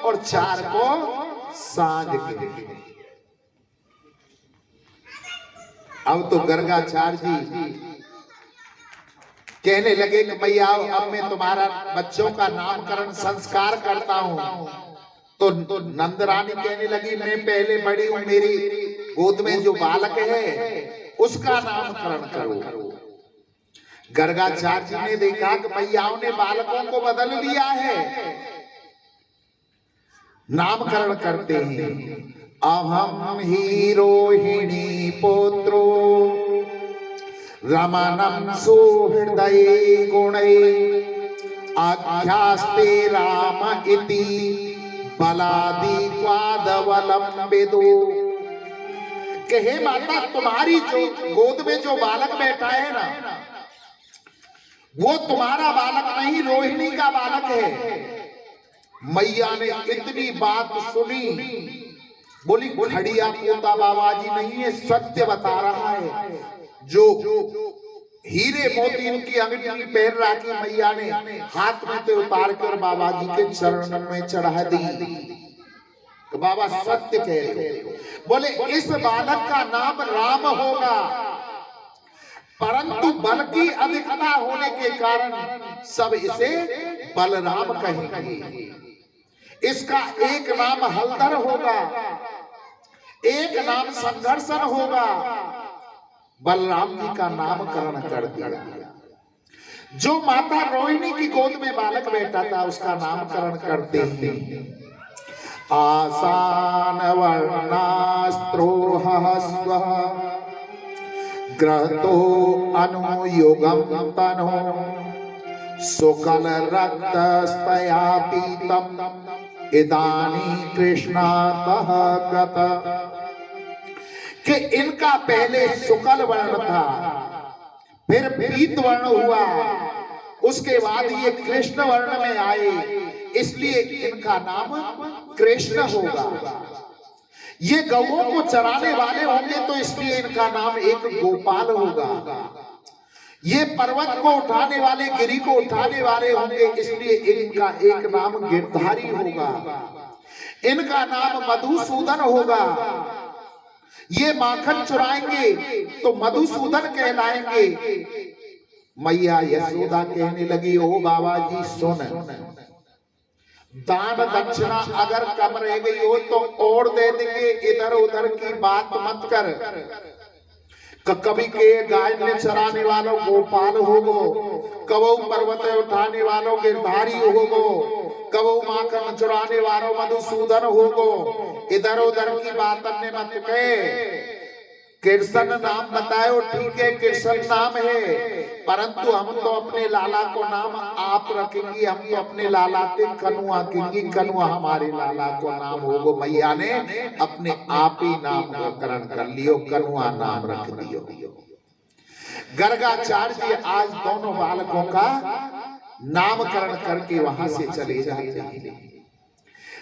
और 4 को सांझ के। अब तो गर्गाचार्य जी कहने लगे कि मैया अब मैं तुम्हारा बच्चों का नामकरण संस्कार करता हूँ। तो नंदरानी कहने लगी मैं पहले बड़ी हूँ, मेरी गोद में जो बालक है उसका नामकरण करो। गर्गाचार्य जी ने देखा कि मैयाओं ने बालकों को बदल लिया है, नामकरण करते हैं। अहम ही रोहिणी पुत्रो रमणं सुहृदये गुणे आख्यास्ते राम इति बलादि क्वादवलंबिदो। कहे माता तुम्हारी जो गोद में जो बालक बैठा है ना वो तुम्हारा बालक नहीं, रोहिणी का बालक है। मैया ने इतनी बात सुनी, बोली खड़िया पोता बाबा जी नहीं है, सत्य बता रहा है। जो हीरे मोती उनकी अंगूठी पहन रखी मैया ने हाथ में से उतार कर बाबा जी के चरणों में चढ़ा दी। तो बाबा सत्य कह रहे, बोले इस बालक का नाम राम होगा, परंतु बल की अधिकता होने के कारण सब इसे बलराम कहेंगे। इसका एक नाम हलधर होगा, एक नाम संघर्षण होगा। बलराम जी का नामकरण कर दिया। जो माता रोहिणी की गोद में बालक बैठा था उसका नामकरण करते हैं। आसान वर्णास्त्रोह स्व ग्रहतो अनुयुगम तनो सुकल रक्तस्तया पीतम इदानी कृष्णातः गत। कि इनका पहले शुक्ल वर्ण था, फिर पीत वर्ण हुआ, उसके बाद ये कृष्ण वर्ण में आए, इसलिए इनका नाम कृष्ण होगा। ये गौओं को चराने वाले होंगे तो इसलिए इनका नाम एक गोपाल होगा। ये पर्वत को उठाने वाले, गिरी को उठाने वाले होंगे, इसलिए इनका एक नाम गिरधारी होगा। इनका नाम मधुसूदन होगा। ये माखन चुराएंगे तो मधुसूदन कहलाएंगे। मैया यशोदा कहने लगी, ओ बाबा जी सुन, दान दक्षिणा अगर कम रह गई हो तो और दे देंगे, इधर उधर की बात मत कर। कभी के गाय ने चराने वालों गोपाल होगो, कबो पर्वत उठाने वालों गिरधारी होगो, कबो माखन चुराने वालों मधुसूदन होगो, इधर उधर की बात अन्य मत कहे। कृष्ण नाम बताओ, ठीक है कृष्ण नाम है, परंतु हम तो अपने लाला को नाम आप रखेंगे, हम तो अपने लाला के कनुआ केंगे, कनुआ हमारे लाला को नाम होगो। मैया ने अपने आप ही नामकरण कर लियो, कनुआ नाम रख दियो। गर्गाचार्य जी आज दोनों बालकों का नामकरण करके वहां से चले जाते हैं।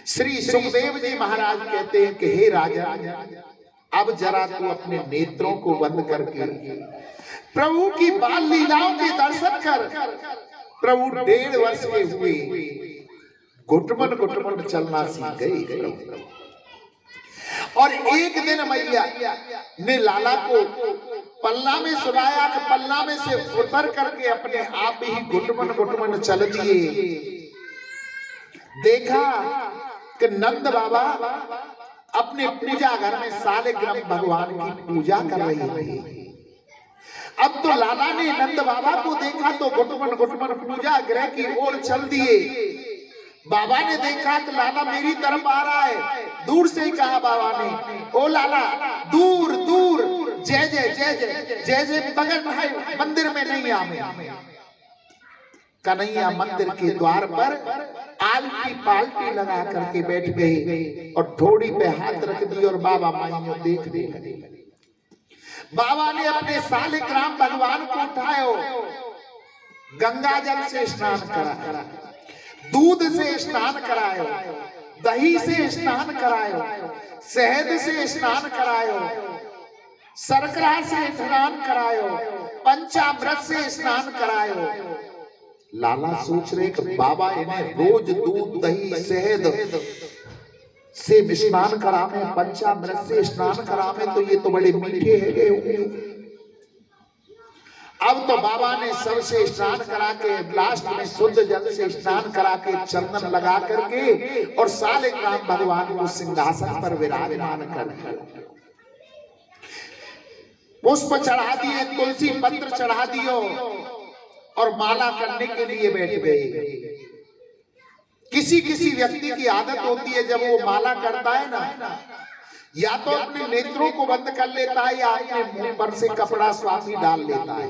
श्री सुखदेव जी महाराज कहते हैं कि हे राजा, अब जरा तू अपने नेत्रों को बंद करके प्रभु की बाल लीलाओं के दर्शन कर। प्रभु 1.5 वर्ष के हुए, घुटमन घुटमन चलना सीख गए। और एक दिन मैया ने लाला को पल्ला में सुलाया कि पल्ला में से उतर करके अपने आप ही घुटमन घुटमन चल दिए। देखा कि नंद बाबा अपने पूजा घर में सालिग्राम भगवान की पूजा कर रहे थे। अब तो लाला ने नंद बाबा को देखा तो घुटमन घुटमन पूजा गृह की ओर चल दिए। बाबा ने देखा कि लाला मेरी तरफ आ रहा है, दूर से ही कहा बाबा ने, ओ लाला दूर दूर, जय जय जय जय जय जय, मगर भाई मंदिर में नहीं आवे। कन्हैया मंदिर के द्वार पर आलती पालती लगा करके बैठ गए और ठोड़ी पे हाथ रख दी और बाबा माइयों देख रहे। बाबा ने अपने सालिग्राम भगवान को उठायो, गंगा जल से स्नान करा, दूध से स्नान करायो, दही से स्नान करायो, शहद से स्नान करायो, शर्करा से स्नान करायो, पंचामृत से स्नान करायो। लाला सोच रहे कि बाबा इन्हें रोज दूध दही शहद से स्नान करावे, पंचामृत से स्नान करावे, तो ये तो बड़े मीठे है। अब तो बाबा ने सबसे स्नान करा के लास्ट में शुद्ध जल से स्नान करा के चंदन लगा करके और सालिग्राम भगवान को सिंहासन पर विराजमान कर पुष्प चढ़ा दिए, तुलसी पत्र चढ़ा दियो और माला करने के लिए बैठ गए। किसी किसी व्यक्ति की आदत होती है जब वो माला करता है ना, या तो अपने नेत्रों को बंद कर लेता है या अपने मुंह पर से कपड़ा स्वापी डाल लेता है।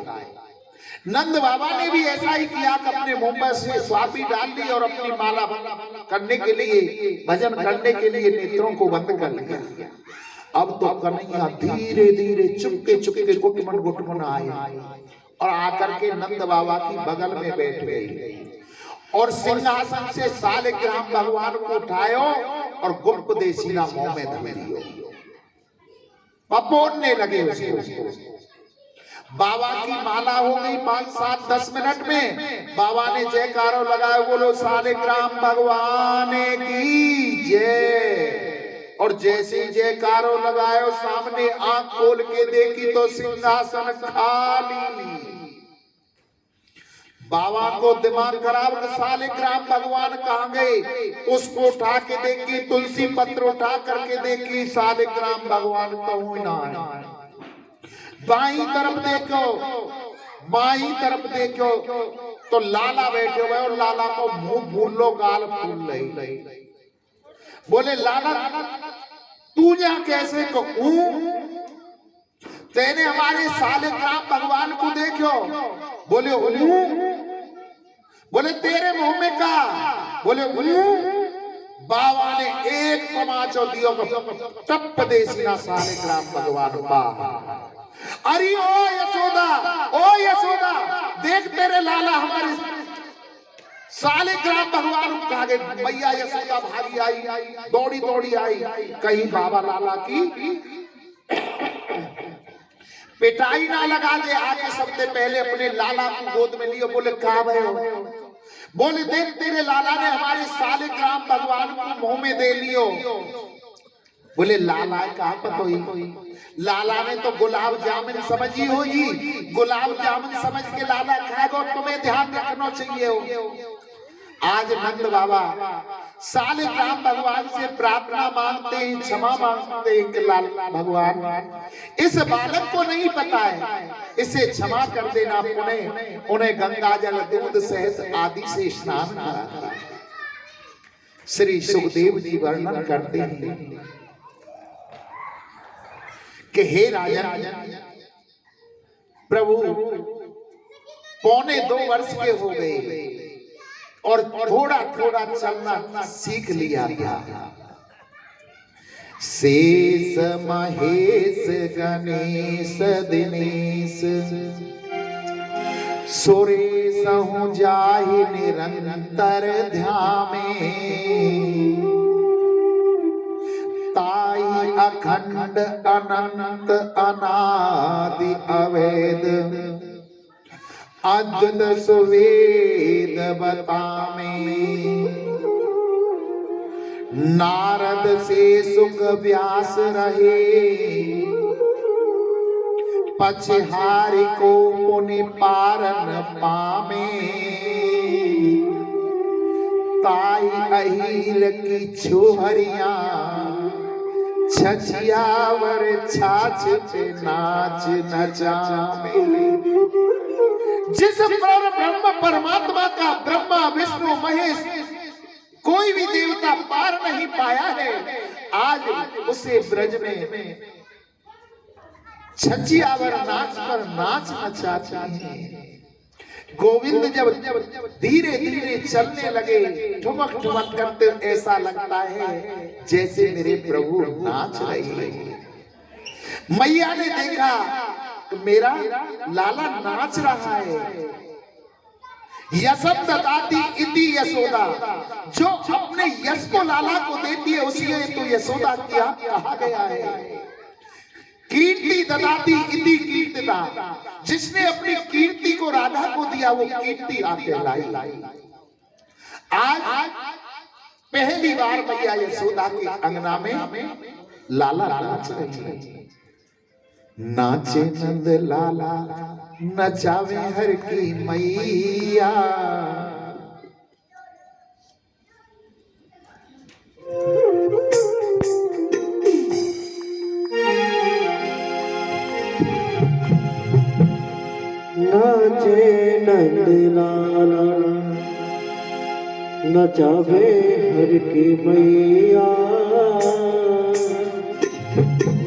नंद बाबा ने भी ऐसा ही किया कि अपने मुंह पर से स्वापी डाल ली और अपनी माला करने के लिए, भजन करने के लिए नेत्रों को बंद कर लिया। अब तो कन्हैया धीरे धीरे चुपके चुपके घुटमन घुटमन आए और आकर के नंद बाबा की बगल में बैठ गई और सिंहासन से सालिग्राम भगवान को उठायो और गुप्त देसीना मुंह में धर दियो, पपोड़ने लगे उसको। बाबा की माला हो गई 5, 7, 10 मिनट में। बाबा ने जयकारो लगाया, बोलो सालिग्राम भगवान की जय। और जैसे ही जयकारो लगायो, सामने आंख खोल के देखी तो सिंहासन खाली। बाबा को दिमाग खराब, सालिग्राम भगवान कहाँ गए? उसको उठा के देखी, तुलसी पत्र उठा करके देखी, सालिग्राम भगवान कहूं ना है। बाईं तरफ देखो, बाईं तरफ देखो तो लाला बैठे हुए और लाला को मुंह फूल लो, गाल फूल रही। बोले लाला तू यहाँ कैसे कहूं? तेने हमारे सालिग्राम भगवान को देखो? बोले बोले तेरे मुंह में का? बोले बाबा ने एक तमाचो दियो, टप देसीना सालिग्राम भगवान बा। अरे ओ यशोदा देख तेरे लाला हमारे सालिग्राम भगवान कहा गए। मैया यशोदा भागी आई, दौड़ी दौड़ी आई, कहीं बाबा लाला की पिटाई ना लगा दे। आके सबसे पहले अपने लाला को गोद में लियो। बोले कहा भयो? बोले देख तेरे लाला ने हमारे सालिग्राम भगवान को मुंह में दे लियो। बोले लाला का पतोई, लाला ने तो गुलाब जामुन समझी होगी, गुलाब जामुन समझ के लाला खाएगा। तुम्हें ध्यान रखना चाहिए हो। आज नंद बाबा सालिक राम भगवान से प्रार्थना मांगते हैं, क्षमा मांगते हैं कि लाल भगवान इस बालक को नहीं पता है, इसे क्षमा कर देना। उन्हें गंगा जल दूध सहित आदि से स्नान करा। श्री सुखदेव जी वर्णन करते हैं कि हे राजन, प्रभु 1.25 वर्ष के हो गए और थोड़ा थोड़ा चलना सीख लिया था। शेष महेश गणेश दिनेश सुरेश हूँ जाहि निरंतर ध्यामे, ताई अखंड अनंत अनादि अवैध अद्भुत सुवेद बतामे। नारद से सुख व्यास रहे, पछहारी को पुनि पारन पामे। ताई अहिर की छोहरिया छछियावर छाछ पे नाच नचामे। जिस पर ब्रह्म परमात्मा का ब्रह्मा विष्णु महेश कोई भी देवता पार नहीं पाया है, आज उसे ब्रज में छछियावर नाच पर नाच नचाता है। गोविंद जब धीरे धीरे चलने लगे, ठुमक ठुमक करते, ऐसा लगता है जैसे मेरे प्रभु नाच रहे हैं। मैया ने देखा मेरा लाला नाच रहा है। यशम ददाती इति यशोदा, जो अपने यश को लाला को देती है उसी तो यशोदा क्या कहा गया है। कीर्ति ददाती इति कीर्तिदा, जिसने अपनी कीर्ति को राधा को दिया वो कीर्ति आके लाई। आज पहली बार मैया यशोदा के अंगना में लाला नाच रही है। नाचे नंद लाला नचावे हर की मैया। नाचे नंद लाला नचावे हर की मैया।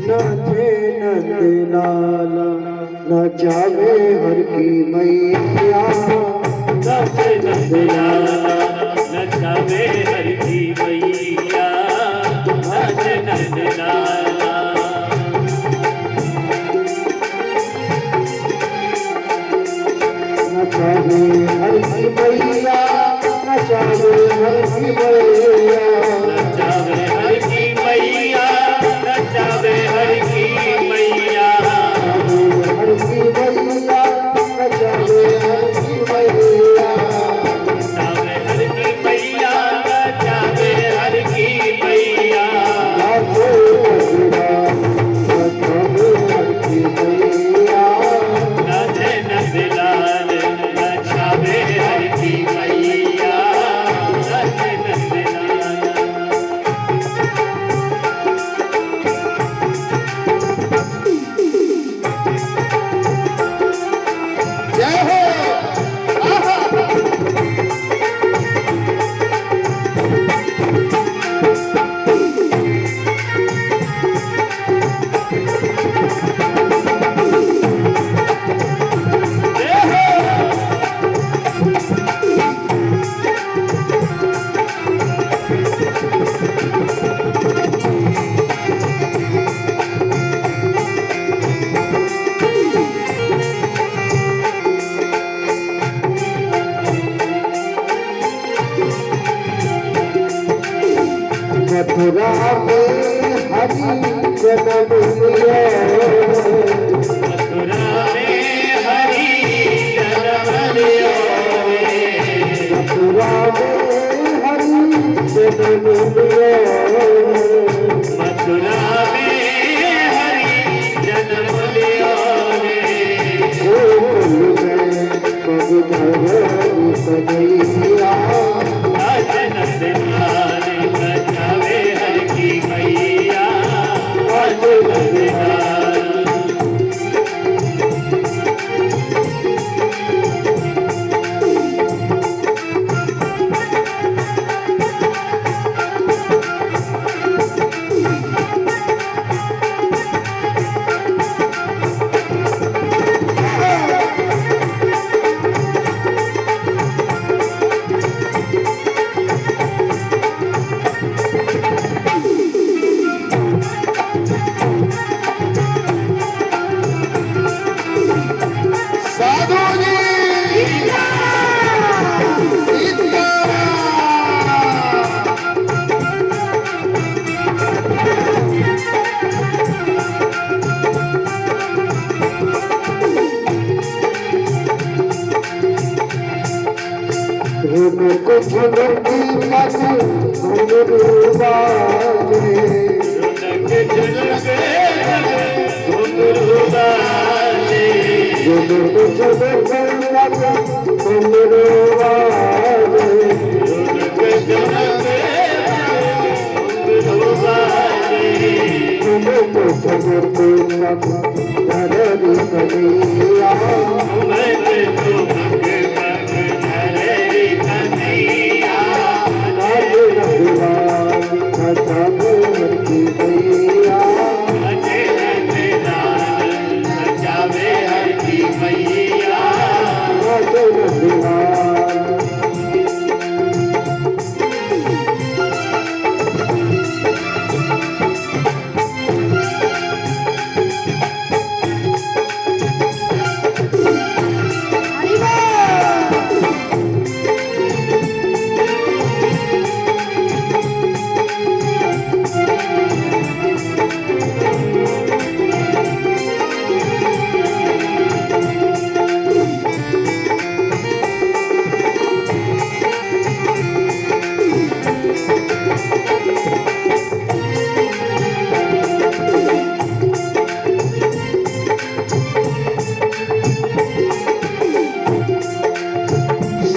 नाचे नंद लाला नचावे हर की मैया। नाचे नंद लाला नचावे हर की मैया। नाचे नंद लाला नचावे हर की मैया। नचावे हर की मैया। नचावे हर की मैया। नचावे हर की मैया। हर की मैया। नचावे हर की मैया। नचावे हर की मैया। नचावे हर की मैया। नचावे हर की मैया। नाचे नंद लाल नचावे हर की मैया। नाचे नंद लाल। जय हो। मथुरा में हरि जन्म लिया। मथुरा में हरि जन्म लिया। मथुरा में हरि जन्म लिया। मथुरा कन्हैया राधे नंदलाल बचावे हर की मैया राधे नंदलाल साधु जी झुनुक झुनुकी मत घुंघरू बाजे झुनक झुनक घुंघरू बाजे झुनुक झुनुक मत घुंघरू बाजे झुनक झुनक घुंघरू बाजे झुनुक झुनुक मत धररी कन्हैया उमर झुमक पग धरे कन्हैया राधे रघुलाल बचावे हर की मैया राधे नंदलाल बचावे हर की मैया राधे रघुलाल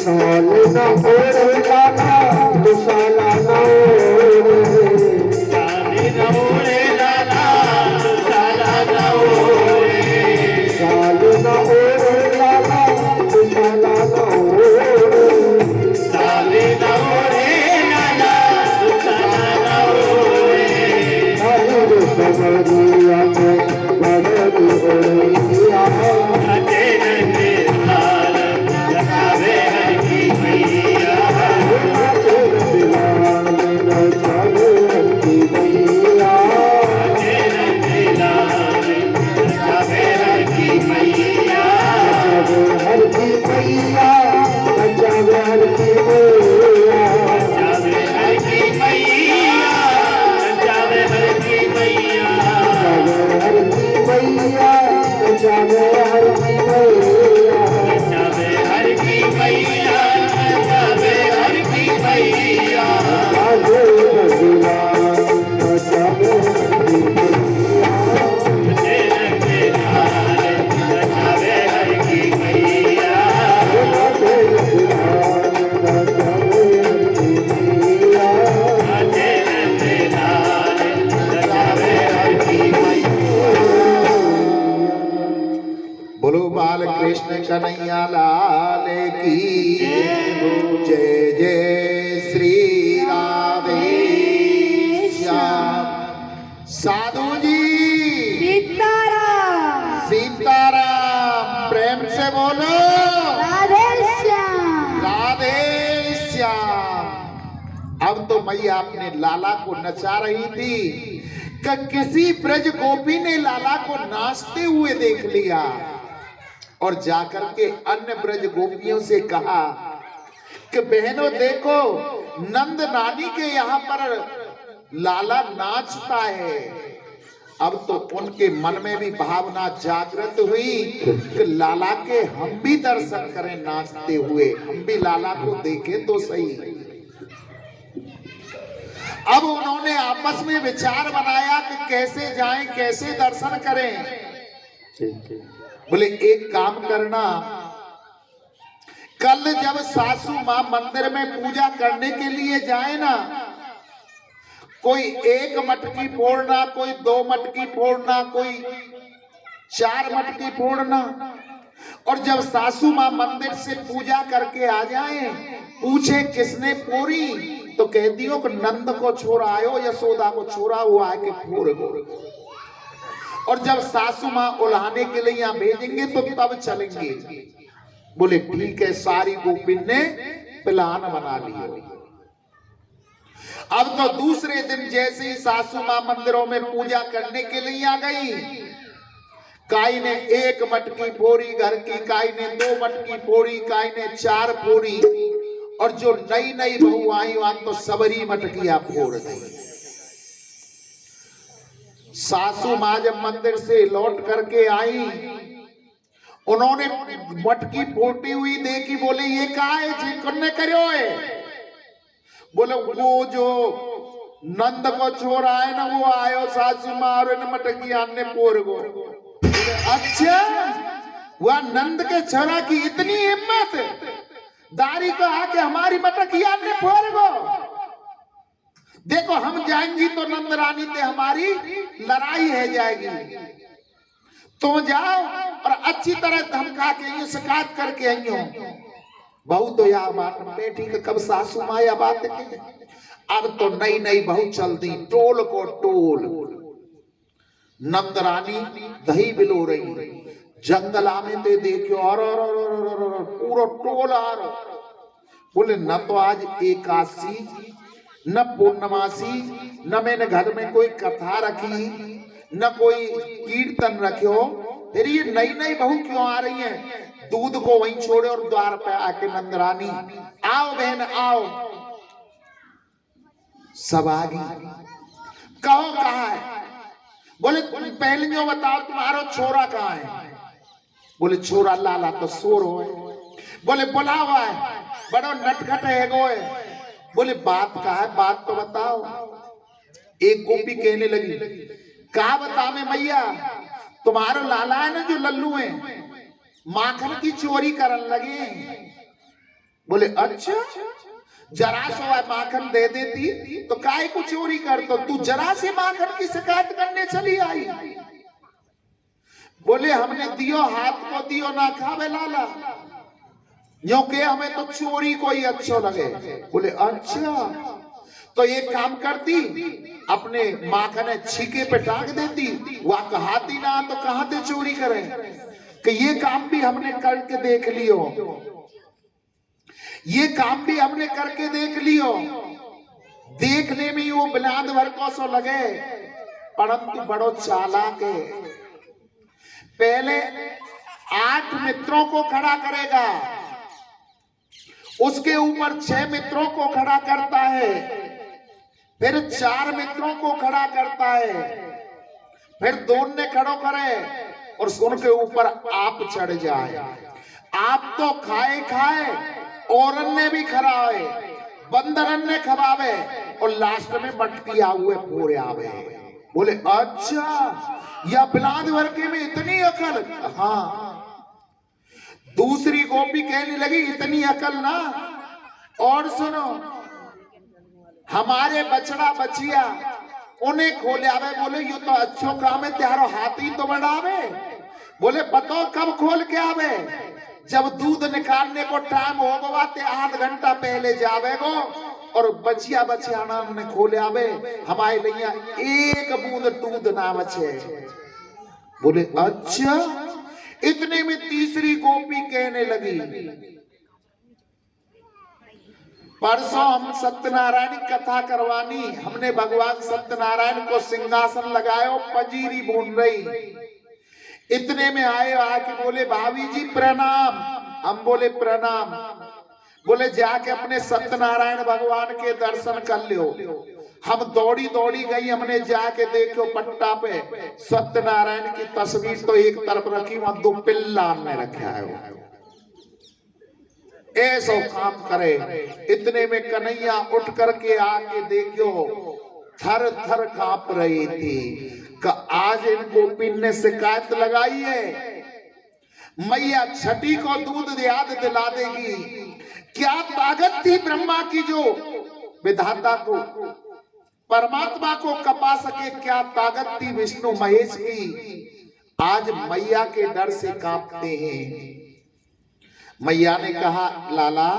साल न ओढ़े लाला दुसाला न ओढ़े साले न ओढ़े लाला साला न ओढ़े साल न ओढ़े लाला दुसाला न ओढ़े साले न ओढ़े लाला साला न ओढ़े हर समरिया में बदल ओढ़िया राधे नंदलाल बचावे हर की मैया राधे रघुलाल बचावे हर की मैया राधे नंदलाल बचावे हर की मैया बचावे हर की मैया बचावे हर की मैया बचावे हर की मैया बचावे हर की मैया बचावे हर की मैया बचावे हर की मैया बचावे हर की मैया बचावे हर की मैया राधे रघुलाल बचावे हर की मैया राधे नंदलाल बचावे हर की मैया राधे रघुलाल बचावे हर की मैया राधे नंदलाल बचावे हर की मैया बोलो बाल कृष्ण कन्हैया लाल की जय जय श्री राधे श्याम। साधु जी सीताराम सीताराम प्रेम से बोलो राधे श्याम राधे श्याम। अब तो मैया अपने लाला को नचा रही थी कि किसी ब्रज गोपी ने लाला को नाचते हुए देख लिया और जाकर के अन्य ब्रज गोपियों से कहा कि बहनों देखो नंद नानी के यहाँ पर लाला नाचता है। अब तो उनके मन में भी भावना जागृत हुई कि लाला के हम भी दर्शन करें नाचते हुए, हम भी लाला को देखें तो सही। अब उन्होंने आपस में विचार बनाया कि कैसे जाएं, कैसे दर्शन करें। बोले एक काम करना कल जब सासू माँ मंदिर में पूजा करने के लिए जाए ना, कोई एक मटकी फोड़ना, कोई 2 मटकी फोड़ना, कोई 4 मटकी फोड़ना। और जब सासू माँ मंदिर से पूजा करके आ जाए, पूछे किसने फोड़ी, तो कह दियो कि नंद को छोरा आयो, यशोदा को छोरा वो आके फोड़ गो। और जब सासू माँ उल्हाने के लिए यहाँ भेजेंगे तो तब चलेंगे। बोले ठीक है, सारी गोपिन ने प्लान बना लिया। अब तो दूसरे दिन जैसे ही सासू माँ मंदिरों में पूजा करने के लिए आ गई, काई ने 1 मटकी फोड़ी घर की, काई ने 2 मटकी फोड़ी, काई ने 4 फोड़ी। और जो नई नई बहू आई वहां तो सबरी मटकियां फोड़ दी। सासू माँ जब मंदिर से लौट करके आई, उन्होंने मटकी फोड़ी हुई देखी, बोले ये कहा है जी कौन करो है? बोले वो जो नंद को छोरा है ना वो आयो सासू माँ और मटकी आने पोर गो। अच्छा, वह नंद के छोरा की इतनी हिम्मत, दारी को आके हमारी मटकी आने पोर गो। देखो हम जाएंगी तो नंद रानी से हमारी लड़ाई है जाएगी, तो जाओ और अच्छी तरह धमका के आइयो, शिकायत करके आइयो। बहू तो यार बात बेटी का कब सासू माँ या बात की। अब तो नई नई बहू चल दी, टोल को टोल। नंद रानी दही बिलो रही, जंगला में दे देखियो और पूरा टोल आ रहा। बोले न तो आज एकादशी, न पूर्णमासी, न मैंने घर में कोई कथा रखी, न कोई कीर्तन रखियो, फिर ये नई नई बहू क्यों आ रही है? दूध को वहीं छोड़े और द्वार पे आके नंद रानी, आओ बहन आओ। सब आ गई, कहो कहाँ है? बोले तुम पहले जो बताओ तुम्हारा छोरा कहाँ है? बोले छोरा लाला तो सोर हो। बोले बुलाओ है, बड़ो नटखट है गो है। बोले बात कहा है, बात तो बताओ। एक गोपी कहने लगी, कहा बता में मैया, तुम्हारा लाला है ना जो लल्लू है, माखन की चोरी करने लगे। बोले अच्छा, जरा सो माखन दे देती तो काय को चोरी कर, तो तू जरा से माखन की शिकायत करने चली आई। बोले हमने दियो हाथ को दियो ना खावे लाला, यो के हमें तो चोरी को ही अच्छा लगे। बोले अच्छा, तो एक काम करती, अपने माखन छीके पे टांग देती, वह कहाती ना तो कहाँ से चोरी करे। कि ये काम भी हमने करके देख लियो, ये काम भी हमने करके देख लियो। देखने में वो बिलाद भर को सो लगे, परंतु बड़ो चालाक है। पहले 8 मित्रों को खड़ा करेगा, उसके ऊपर 6 मित्रों को खड़ा करता है, फिर 4 मित्रों को खड़ा करता है, फिर 2 ने खड़ो करे और उनके ऊपर आप चढ़ जाए। आप तो खाए खाए औरन ने भी खराए, बंदरन ने खवावे और लास्ट में मटकिया हुए पूरे आवे। बोले अच्छा, या बिलाद वर्के में इतनी अकल? हाँ। दूसरी गोपी कहने लगी, इतनी अकल ना, और सुनो, हमारे बछड़ा बचिया उन्हें खोले आवे। बोले यो तो अच्छो काम है, त्यारो हाथी तो बढ़ावे। बोले बताओ कब खोल के आवे? जब दूध निकालने को टाइम होगा ते आध घंटा पहले जावेगो और बचिया बचियाना ने खोले आवे, हमारे लिए एक बूंद दूध ना बचे। बोले अच्छा। इतने में तीसरी गोपी कहने लगी, परसों हम सत्यनारायण की कथा करवानी, हमने भगवान सत्यनारायण को सिंहासन लगायो, पंजीरी बूंद रही। इतने में आए, आके बोले भाभी जी प्रणाम। हम बोले प्रणाम। बोले जाके अपने सत्यनारायण भगवान के दर्शन कर लो। हम दौड़ी दौड़ी गई, हमने जाके देखो पट्टा पे सत्यनारायण की तस्वीर तो एक तरफ रखी, वहां 2 पिल्ला ने रखा है। ऐसा काम करे। इतने में कन्हैया उठ करके आके देखो, थर थर कांप रही थी कि आज इन गोपी ने शिकायत लगाई है, मैया छठी को दूध याद दिला देगी। क्या ताकत थी ब्रह्मा की जो विधाता को, परमात्मा को कपा सके, क्या ताकत थी विष्णु महेश की, आज मैया के डर से कांपते हैं। मैया ने कहा लाला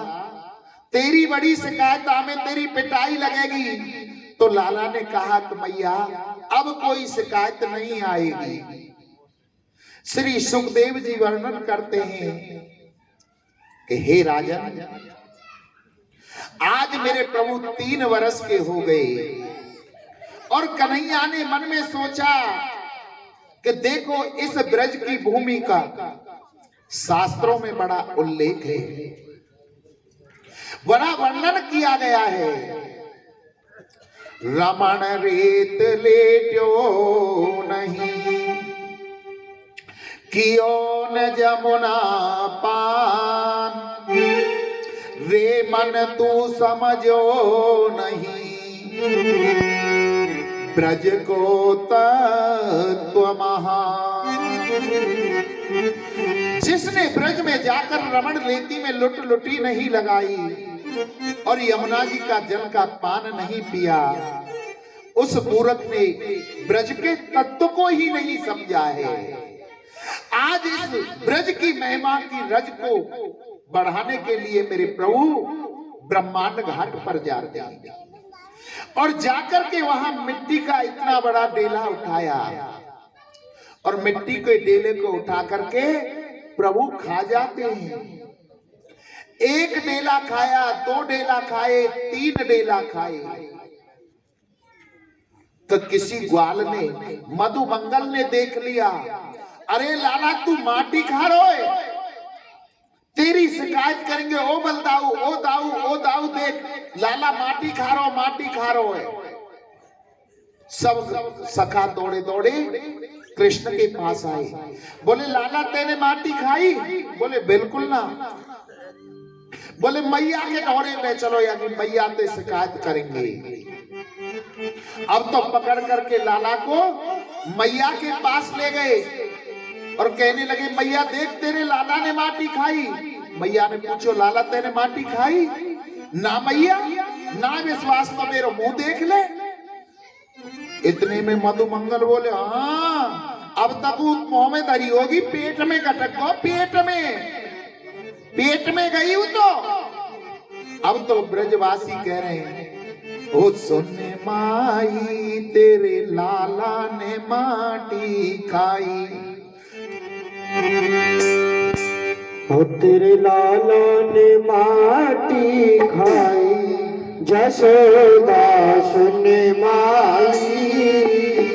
तेरी बड़ी शिकायत हमें तेरी पिटाई लगेगी। तो लाला ने कहा कि मैया अब कोई शिकायत नहीं आएगी। श्री सुखदेव जी वर्णन करते हैं कि हे राजन, आज मेरे प्रभु 3 वर्ष के हो गए और कन्हैया ने मन में सोचा कि देखो इस ब्रज की भूमि का शास्त्रों में बड़ा उल्लेख है, बड़ा वर्णन किया गया है। रमण रेत लेट्यो नहीं, कियो न जमुना पान, रे मन तू समझो नहीं, ब्रज को तत्व महान। जिसने ब्रज में जाकर रमण रेती में लुटी नहीं लगाई और यमुना जी का जल का पान नहीं पिया, उस मूर्ख ने ब्रज के तत्व को ही नहीं समझा है। आज इस ब्रज की महिमा की रज को बढ़ाने के लिए मेरे प्रभु ब्रह्मांड घाट पर जाते हैं और जाकर के वहां मिट्टी का इतना बड़ा डेला उठाया और मिट्टी के डेले को उठा करके प्रभु खा जाते हैं। 1 डेला खाया, 2 डेला खाए, 3 डेला खाए। तो किसी ग्वाल ने, मधुमंगल ने देख लिया, अरे लाला तू माटी खा रहा है, तेरी शिकायत करेंगे। ओ बलदाऊ, ओ दाऊ, ओ दाऊ, देख लाला माटी खा रहा है। सब सखा दौड़े दौड़े कृष्ण के पास आए, बोले लाला तेने माटी खाई? बोले बिल्कुल ना। बोले मैया के दौरे ले चलो, यानी मैया ते शिकायत करेंगे। अब तो पकड़ करके लाला को मैया के पास ले गए और कहने लगे मैया देख तेरे लाला ने माटी खाई। मैया ने पूछो लाला तेने माटी खाई? ना मैया, ना विश्वास तो मेरा मुंह देख ले। इतने में मधुमंगल बोले हाँ अब तक मुंह में धरी होगी, पेट में कटक गो, पेट में गई हूं। तो अब तो ब्रजवासी कह रहे हैं ओ सुन माई तेरे लाला ने माटी खाई, ओ तेरे लाला ने माटी खाई, जसोदा सुन माई,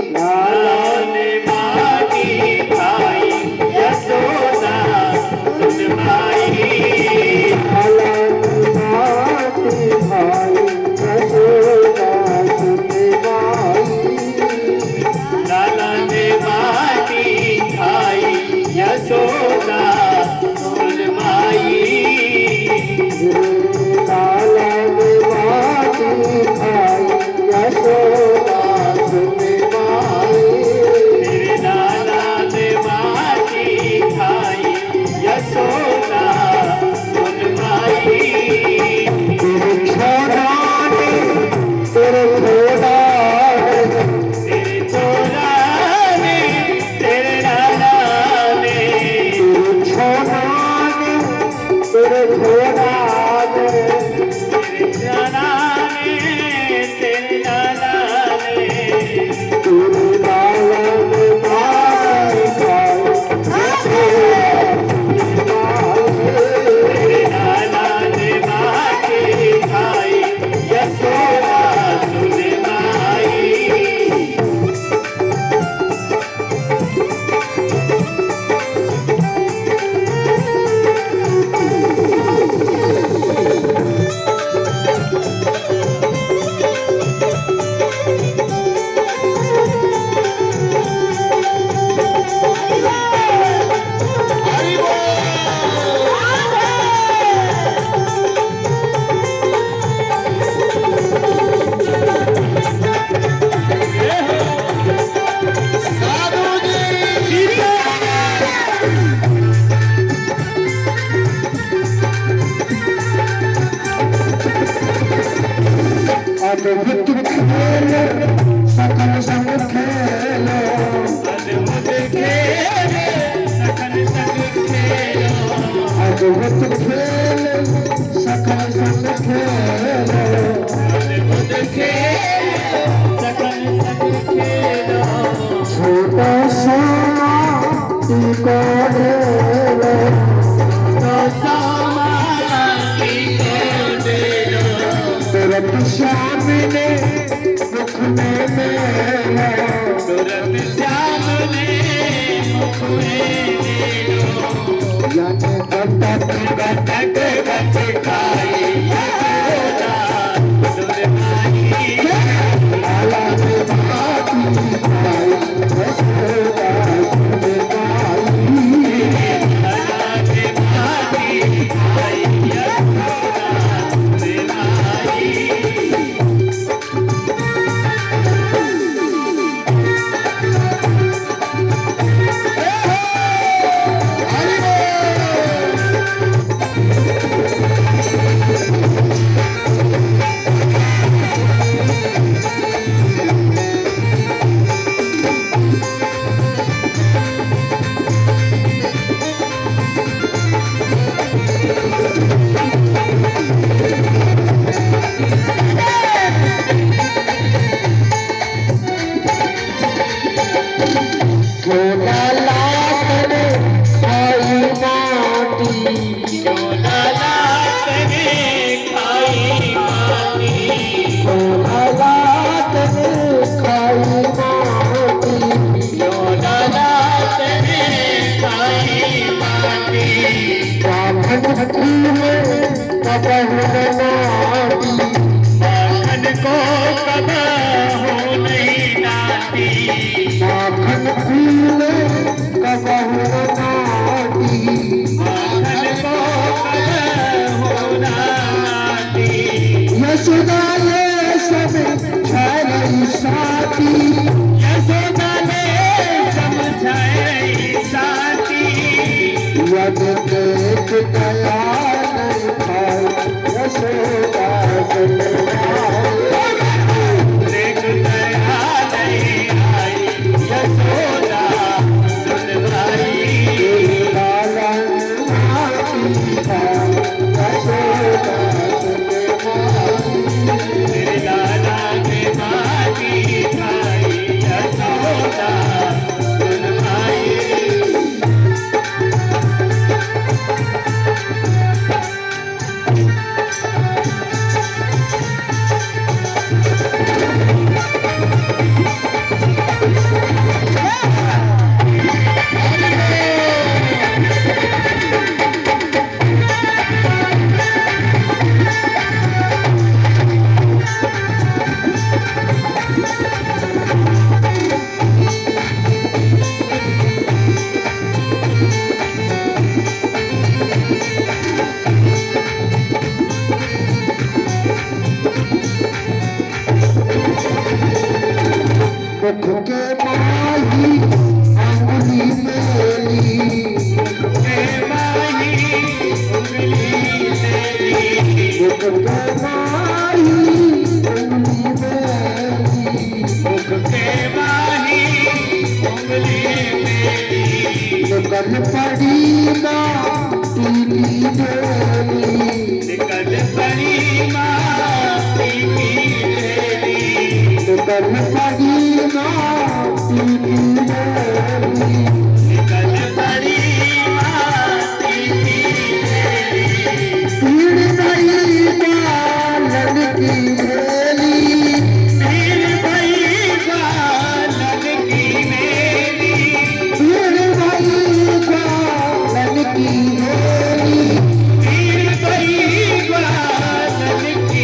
लाला ने माटी खाई, यशोदा सुन माई। लाला ने माटी खाई, जसोदा सुन माई, लाला ने माटी खाई, यशोदा सुन माई। लाला ने माटी खाई, यशोदा सुन अद्भुत खेल सकल संग खेलो अद्भुत खेल सकल संग खेलो अद्भुत खेल सकल संग खेलो अद्भुत खेल सकल संग खेलो छोटा सोना तुमको ढेलो तो समाधि को दे दो तुरंत सामने मुख में मेरा तुरंत श्याम ने मुख में दे दो यानी गटक गटक गटकाई यशोदा दुर्गाई आला में भाती भाई यशोदा दुर्गाई अनाथे भाती आई यशोदा दुर्गाई छोटा लाट में आई माटी क्यों न लाट ने खाई माटी छोटा लाट में खाई माटी क्यों न लाट ने खाई माटी बाभन में कबहु नाटी बाभन को कब हो नहीं नाती बाभन में कबहु नाटी बाभन को कब हो नाती यशोदा ये सब छाई साथी यशोदा ने समझाए साथी यद देख दया नहीं खाई यशोदा देख दया नहीं आई यशोदा सुन भाई लालन माटी खाई यशोदा तेरे लाला के माटी खाई यशोदा सुन भाई मुख के माही अंगुली मेली के माही उंगली तेरी मुख के माही अंगुली मेली मुख के माही उंगली मेरी निकल पड़ी माटी की डोली निकल पड़ी माटी की ढेरी निकल पड़ी माटी की डोली निकल पड़ी माटी की ढेरी पीड़ नहीं पालन की मेली पीर भई बालन की मेरी पीड़ नहीं पालन की मेली पीर भई बालन की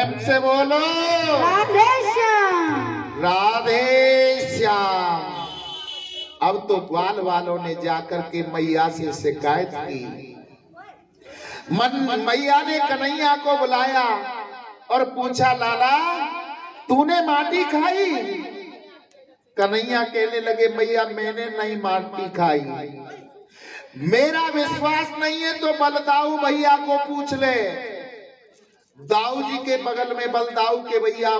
प्रेम से बोलो राधे श्याम। राधे श्याम। अब तो ग्वाल वालों ने जाकर के मैया से शिकायत की। मैया ने कन्हैया को बुलाया और पूछा, लाला तूने माटी खाई? कन्हैया कहने लगे, मैया मैंने नहीं माटी खाई। मेरा विश्वास नहीं है तो बलदाऊ भैया को पूछ ले। दाऊ जी के बगल में, बलदाऊ के भैया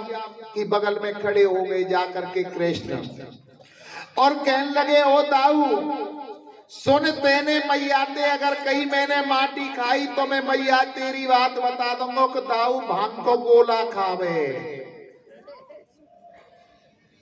की बगल में खड़े हो गए जाकर के कृष्ण और कहने लगे, ओ दाऊ सुन, तेने मैया ते अगर कहीं मैंने माटी खाई तो मैं मैया तेरी बात बता दूंगा कि दाऊ भांग को गोला खावे।